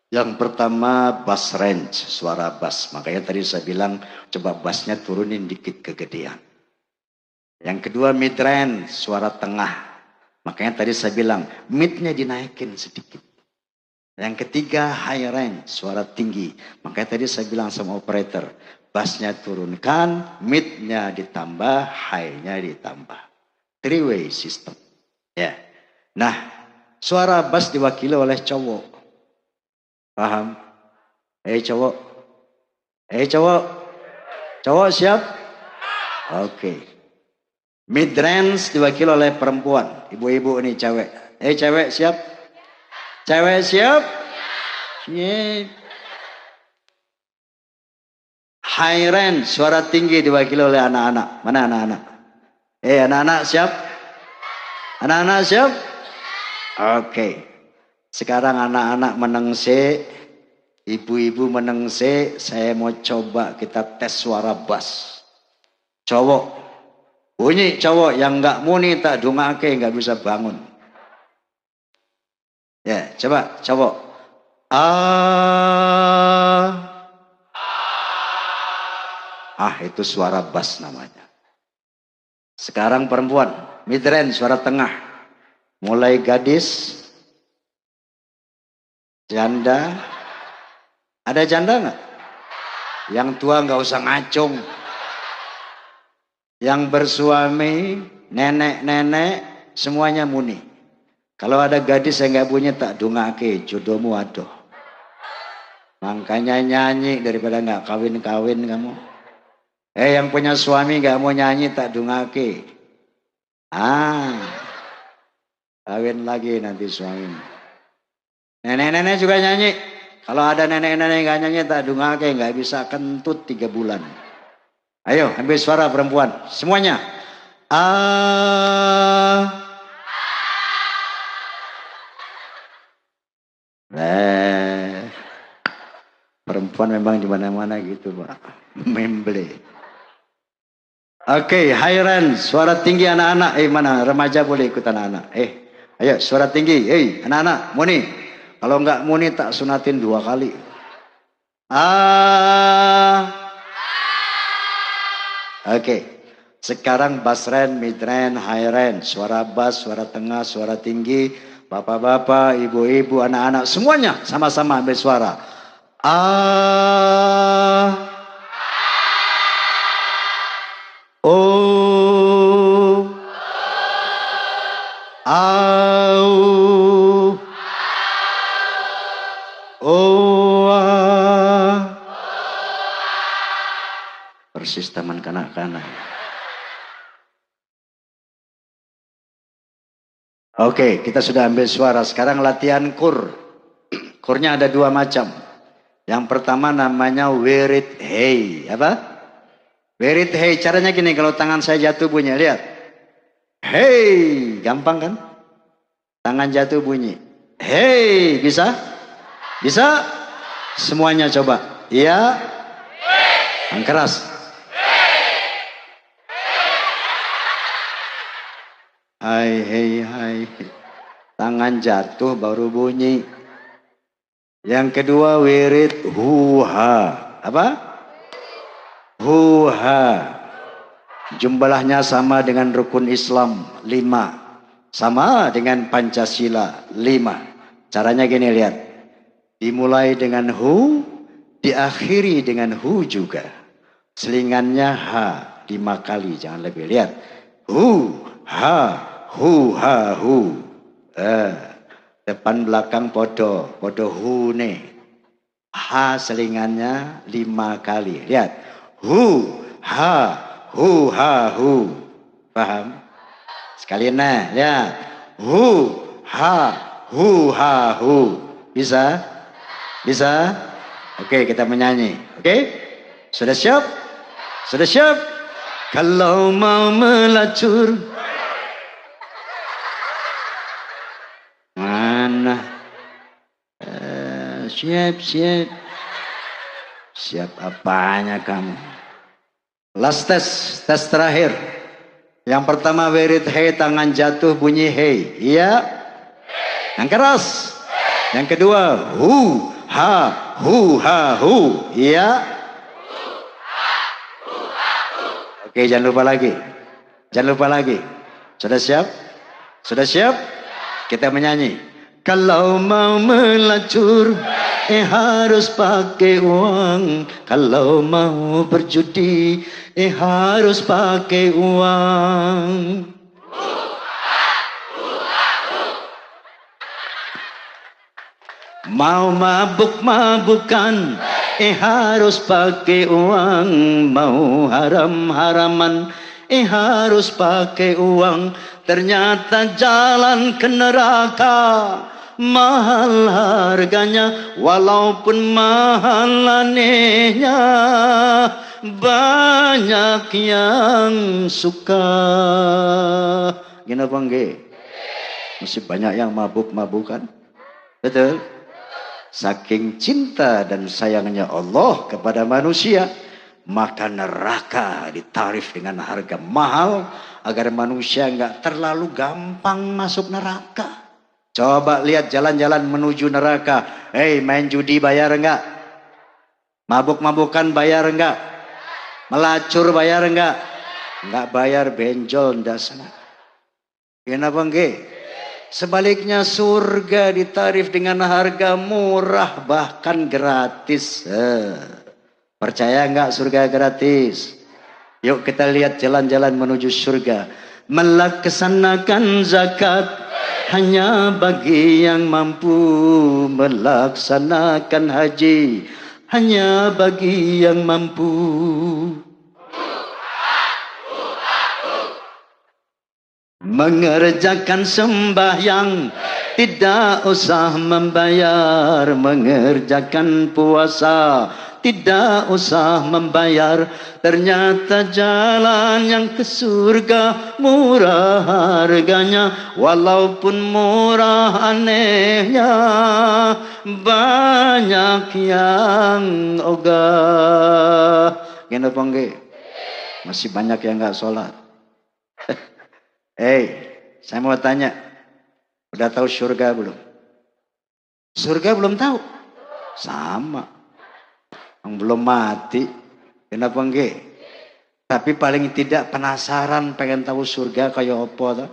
Yang pertama bass range, suara bass. Makanya tadi saya bilang coba bassnya turunin dikit kegedean. Yang kedua mid range, suara tengah. Makanya tadi saya bilang midnya dinaikin sedikit. Yang ketiga high range, suara tinggi. Makanya tadi saya bilang sama operator, bassnya turunkan, midnya ditambah, high-nya ditambah. Three-way system. Ya. Nah, suara bass diwakili oleh cowok. Paham? Cowok. Cowok. Cowok siap? Oke. Mid range diwakili oleh perempuan. Ibu-ibu nih cewek. Cewek siap? Cewek siap? Siap. High range, suara tinggi diwakili oleh anak-anak. Mana anak-anak? Anak-anak siap? Anak-anak siap? Oke. Sekarang anak-anak menengse, ibu-ibu menengse, saya mau coba kita tes suara bass. Cowok, bunyi cowok yang nggak muni tak dungake nggak bisa bangun. Ya, coba cowok. Itu suara bass namanya. Sekarang perempuan, mid range, suara tengah. Mulai gadis, janda, ada janda nggak? Yang tua nggak usah ngacung. Yang bersuami, nenek-nenek, semuanya muni. Kalau ada gadis yang nggak punya tak dungake, jodohmu aduh. Makanya nyanyi daripada nggak kawin-kawin kamu. Yang punya suami nggak mau nyanyi tak dungake. Kawin lagi nanti suamimu. Nenek-nenek juga nyanyi. Kalau ada nenek-nenek nggak nyanyi tak dungake, nggak bisa kentut 3 bulan. Ayo ambil suara perempuan semuanya. Perempuan memang di mana-mana gitu Pak. Memble. Oke, high range, suara tinggi anak-anak. Mana remaja boleh ikut anak-anak. Ayo suara tinggi. Anak-anak muni. Kalau enggak muni tak sunatin 2 kali. Oke. Sekarang bass range, mid range, high range. Suara bass, suara tengah, suara tinggi. Bapak-bapak, ibu-ibu, anak-anak. Semuanya sama-sama ambil suara. persis taman kanak-kanak. Oke, kita sudah ambil suara. Sekarang latihan kur. Kurnya ada dua macam. Yang pertama namanya wirid hey. Apa? Wirid hey. Caranya gini, kalau tangan saya jatuh bunyi. Lihat. Hey. Gampang kan? Tangan jatuh bunyi. Hey. Bisa? Bisa? Semuanya coba. Iya. Yang keras. Hai, hai, hai. Tangan jatuh baru bunyi. Yang kedua wirid huha. Apa? Huha. Jumlahnya sama dengan rukun Islam 5. Sama dengan Pancasila 5. Caranya gini, lihat. Dimulai dengan hu, diakhiri dengan hu juga. Selingannya ha 5 kali, jangan lebih. Lihat. Hu, ha, hu, ha, hu. Depan belakang podo hu nih. Ha selingannya 5 kali. Lihat. Hu, ha, hu, ha, hu. Paham? Sekali nah, lihat. Hu, ha, hu, ha, hu. Bisa? Bisa? Oke, kita menyanyi. Oke? Sudah siap? Sudah siap? Kalau mau melacur. Mana? Siap. Siap apanya kamu? Last tes terakhir. Yang pertama wirid hey, tangan jatuh bunyi hey. Iya? Yang keras. Yang kedua hu, ha, hu, ha, hu. Iya? Oke, jangan lupa lagi. Jangan lupa lagi. Sudah siap? Sudah siap? Kita menyanyi. Kalau mau melacur, harus pakai uang. Kalau mau berjudi, harus pakai uang. Mau mabuk-mabukan, harus pakai uang. Mau haram-haraman, harus pakai uang. Ternyata jalan ke neraka mahal harganya, walaupun mahal anehnya banyak yang suka. Gini apa enggak? Masih banyak yang mabuk-mabukan. Betul? Saking cinta dan sayangnya Allah kepada manusia, maka neraka ditarif dengan harga mahal agar manusia enggak terlalu gampang masuk neraka. Coba lihat jalan-jalan menuju neraka. Hei, main judi bayar enggak? Mabuk-mabukan bayar enggak? Melacur bayar enggak? Enggak bayar, benjol ndak sana. Kenapa enggak? Sebaliknya surga ditarif dengan harga murah, bahkan gratis. Percaya enggak surga gratis? Yuk kita lihat jalan-jalan menuju surga. Melaksanakan zakat hanya bagi yang mampu. Melaksanakan haji hanya bagi yang mampu. Mengerjakan sembahyang tidak usah membayar. Mengerjakan puasa tidak usah membayar. Ternyata jalan yang ke surga murah harganya, walaupun murah anehnya banyak yang ogah. Kenapa enggak? Masih banyak yang enggak sholat. Saya mau tanya, udah tahu surga belum? Surga belum tahu? Sama. Yang belum mati, kenapa enggak? Tapi paling tidak penasaran, pengen tahu surga kayak apa tuh?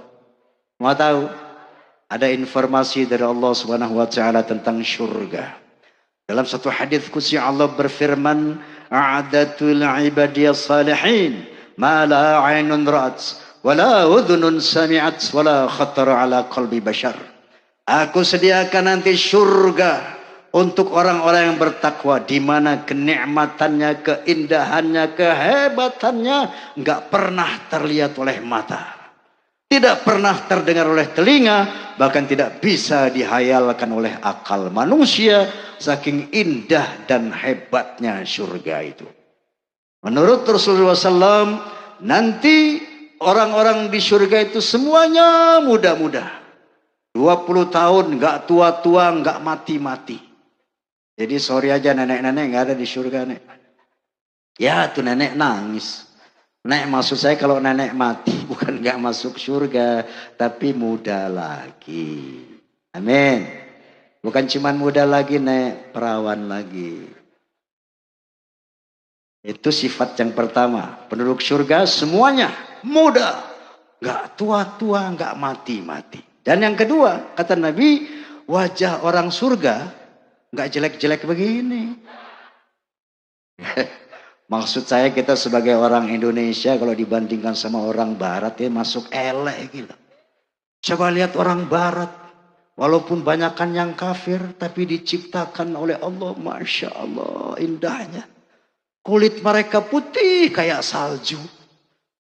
Mau tahu? Ada informasi dari Allah Subhanahu wa taala tentang surga. Dalam satu hadis qudsi Allah berfirman, "A'adatul ibadiyas salihin ma la 'ainun ra'at wala udhunun sami'at wala khatara ala qalbi bashar." Aku sediakan nanti surga Untuk orang-orang yang bertakwa, di mana kenikmatannya, keindahannya, kehebatannya nggak pernah terlihat oleh mata, tidak pernah terdengar oleh telinga, bahkan tidak bisa dihayalkan oleh akal manusia, saking indah dan hebatnya surga itu. Menurut Rasulullah SAW, nanti orang-orang di surga itu semuanya muda-muda, 20 tahun, nggak tua-tua, nggak mati-mati. Jadi sorry aja nenek-nenek nggak ada di surga, nek. Ya tuh nenek nangis. Nek, maksud saya kalau nenek mati bukan nggak masuk surga, tapi muda lagi. Amin. Bukan cuman muda lagi, nek, perawan lagi. Itu sifat yang pertama. Penduduk surga semuanya muda, nggak tua-tua, nggak mati-mati. Dan yang kedua, kata Nabi, wajah orang surga nggak jelek-jelek begini. Maksud saya kita sebagai orang Indonesia kalau dibandingkan sama orang Barat ya masuk elek gila. Coba lihat orang Barat, walaupun banyakan yang kafir tapi diciptakan oleh Allah, Masya Allah indahnya. Kulit mereka putih kayak salju,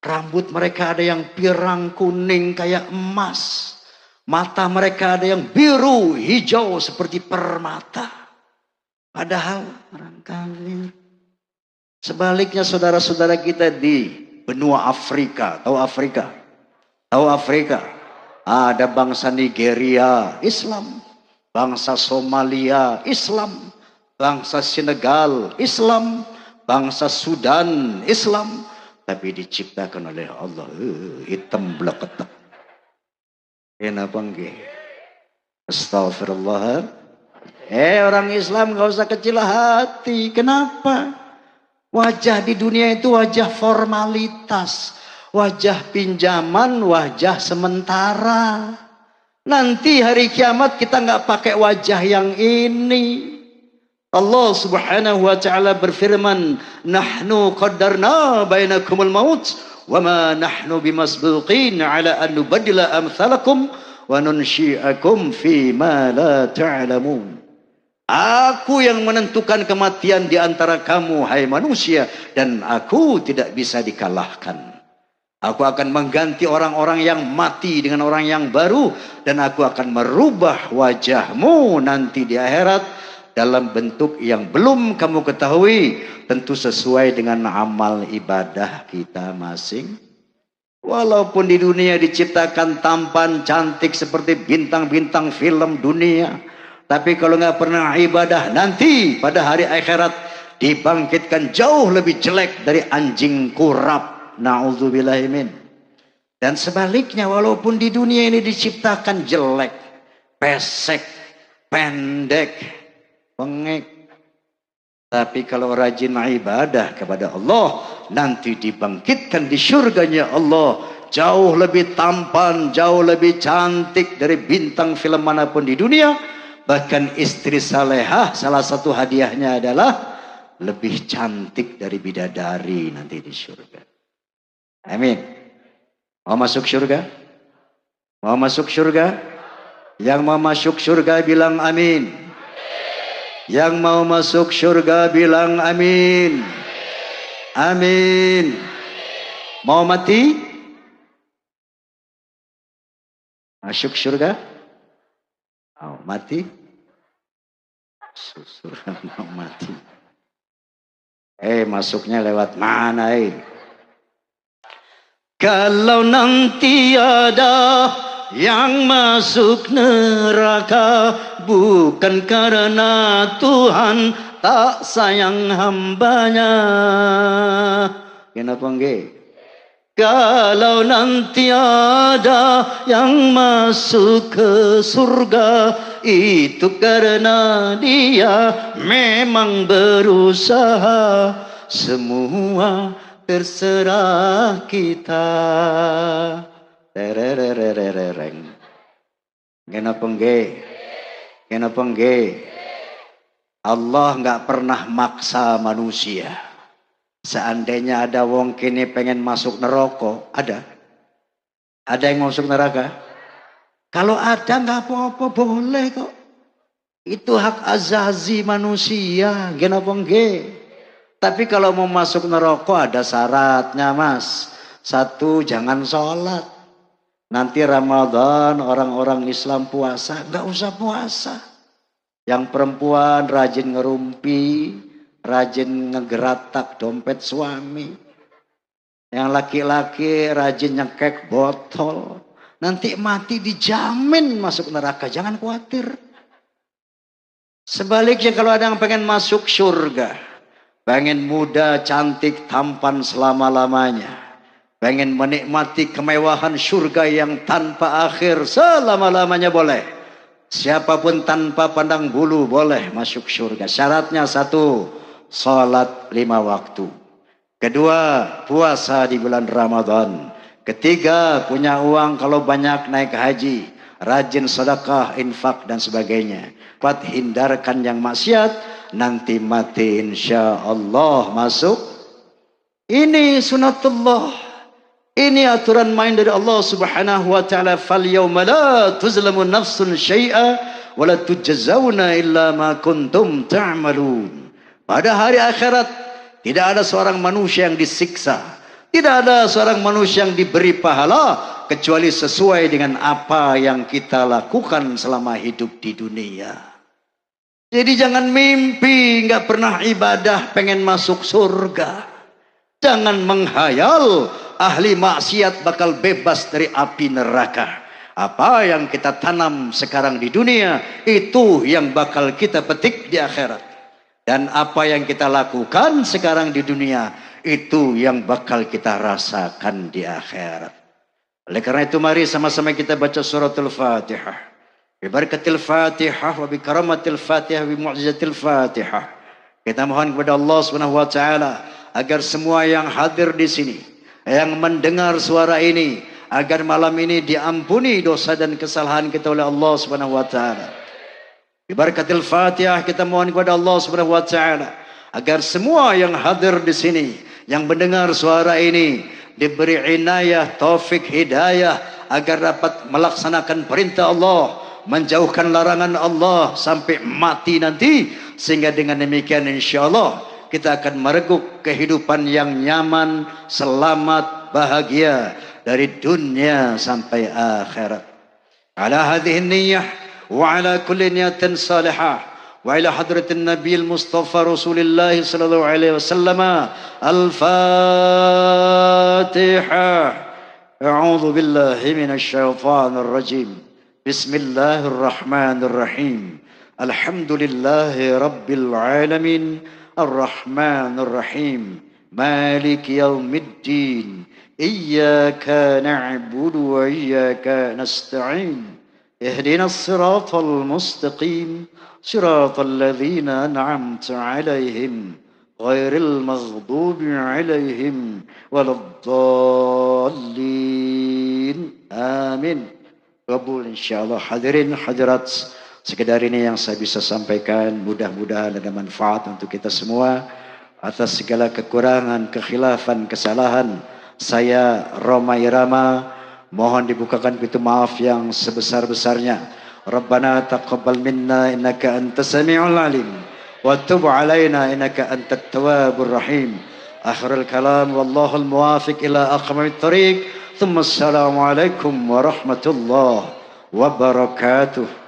rambut mereka ada yang pirang kuning kayak emas. Mata mereka ada yang biru, hijau seperti permata. Padahal orang kafir. Sebaliknya saudara-saudara kita di benua Afrika. Tahu Afrika? Tahu Afrika? Ada bangsa Nigeria, Islam. Bangsa Somalia, Islam. Bangsa Senegal, Islam. Bangsa Sudan, Islam. Tapi diciptakan oleh Allah. Hitam bleketek. Kenapa enggak? Astagfirullah. Orang Islam gak usah kecil hati. Kenapa? Wajah di dunia itu wajah formalitas. Wajah pinjaman, wajah sementara. Nanti hari kiamat kita gak pakai wajah yang ini. Allah subhanahu wa ta'ala berfirman, Nahnu qaddarna bainakumul maut. وَمَا نَحْنُ بِمَسْبُوقِينَ عَلَىٰ أَنْ نُبَدِّلَ أَمْثَالَكُمْ وَنُنْشِئَكُمْ فِي مَا لَا تَعْلَمُونَ. Aku yang menentukan kematian di antara kamu, hai manusia, dan aku tidak bisa dikalahkan. Aku akan mengganti orang-orang yang mati dengan orang yang baru, dan aku akan merubah wajahmu nanti di akhirat dalam bentuk yang belum kamu ketahui, tentu sesuai dengan amal ibadah kita masing. Walaupun di dunia diciptakan tampan cantik seperti bintang-bintang film dunia, tapi kalau nggak pernah ibadah, nanti pada hari akhirat dibangkitkan jauh lebih jelek dari anjing kurap. Na'udzubillahimin. Dan sebaliknya, walaupun di dunia ini diciptakan jelek, pesek, pendek, pengek, tapi kalau rajin ibadah kepada Allah, nanti dibangkitkan di surganya Allah jauh lebih tampan, jauh lebih cantik dari bintang film manapun di dunia. Bahkan istri salehah salah satu hadiahnya adalah lebih cantik dari bidadari nanti di surga. Amin. Mau masuk surga? Mau masuk surga? Yang mau masuk surga bilang amin. Yang mau masuk surga bilang amin. Amin. Mau mati? Masuk surga? Mau mati? Surga mau mati. Masuknya lewat mana? Kalau nanti ada yang masuk neraka, bukan karena Tuhan tak sayang hambanya. Kenapa enggak? Kalau nanti ada yang masuk ke surga, itu karena dia memang berusaha. Semua terserah kita. Tererererereng. Kenapa enggak? Kenapa enggak? Allah enggak pernah maksa manusia. Seandainya ada wong kini pengen masuk neraka, ada? Ada yang masuk neraka? Kalau ada enggak apa-apa, boleh kok. Itu hak azazi manusia, kenapa nggih? Tapi kalau mau masuk neraka ada syaratnya, Mas. Satu, jangan sholat. Nanti Ramadan orang-orang Islam puasa, nggak usah puasa. Yang perempuan rajin ngerumpi, rajin ngegeratak dompet suami. Yang laki-laki rajin nyekek botol. Nanti mati dijamin masuk neraka, jangan khawatir. Sebaliknya kalau ada yang pengen masuk surga, pengen muda, cantik, tampan selama-lamanya, pengen menikmati kemewahan surga yang tanpa akhir selama-lamanya boleh. Siapapun tanpa pandang bulu boleh masuk surga. Syaratnya satu, salat 5 waktu. Kedua, puasa di bulan Ramadan. Ketiga, punya uang kalau banyak naik haji. Rajin sedekah, infak dan sebagainya. Empat, hindarkan yang maksiat. Nanti mati insya Allah masuk. Ini sunatullah. Ini aturan main dari Allah Subhanahu wa taala. Fal yauma la tuzlamu nafsun syai'a wa la tujzauna illa ma kuntum ta'malun. Pada hari akhirat tidak ada seorang manusia yang disiksa, tidak ada seorang manusia yang diberi pahala kecuali sesuai dengan apa yang kita lakukan selama hidup di dunia. Jadi jangan mimpi nggak pernah ibadah pengen masuk surga. Jangan menghayal ahli maksiat bakal bebas dari api neraka. Apa yang kita tanam sekarang di dunia, itu yang bakal kita petik di akhirat. Dan apa yang kita lakukan sekarang di dunia, itu yang bakal kita rasakan di akhirat. Oleh karena itu mari sama-sama kita baca suratul Fatihah. Bibarakatil Fatihah wa bikaramatil Fatihah wa bimu'jizatil Fatihah. Kita mohon kepada Allah Subhanahu wa taala agar semua yang hadir di sini, yang mendengar suara ini, agar malam ini diampuni dosa dan kesalahan kita oleh Allah Subhanahu wa taala. Bibarakatil Fatihah kita mohon kepada Allah Subhanahu wa taala agar semua yang hadir di sini, yang mendengar suara ini, diberi inayah, taufik, hidayah agar dapat melaksanakan perintah Allah, menjauhkan larangan Allah sampai mati nanti, sehingga dengan demikian insyaallah kita akan mereguk kehidupan yang nyaman, selamat, bahagia dari dunia sampai akhirat. Ala hadhihi niyyah wa ala kulli niyatin salihah wa ila hadratin nabiyil mustafa Rasulillah sallallahu alaihi wasallam. Al-Fatihah. A'udzu billahi minasy syaithanir rajim. Bismillahirrahmanirrahim. Alhamdulillahi rabbil alamin. الرحمن الرحيم مالك يوم الدين إياك نعبد وإياك نستعين اهدنا الصراط المستقيم صراط الذين أنعمت عليهم غير المغضوب عليهم ولا الضالين آمين. Qabul insyaallah. Hadirin hadirat, sekedar ini yang saya bisa sampaikan, mudah-mudahan ada manfaat untuk kita semua. Atas segala kekurangan, kekhilafan, kesalahan, saya Roma Irama mohon dibukakan pintu maaf yang sebesar-besarnya. Rabbana taqabbal minna innaka antas samiul alim wa tub alaina innaka antat tawwabur rahim. Akhirul kalam wallahul muwafiq ila aqwamit thariq. Thumma assalamu alaikum warahmatullahi wabarakatuh.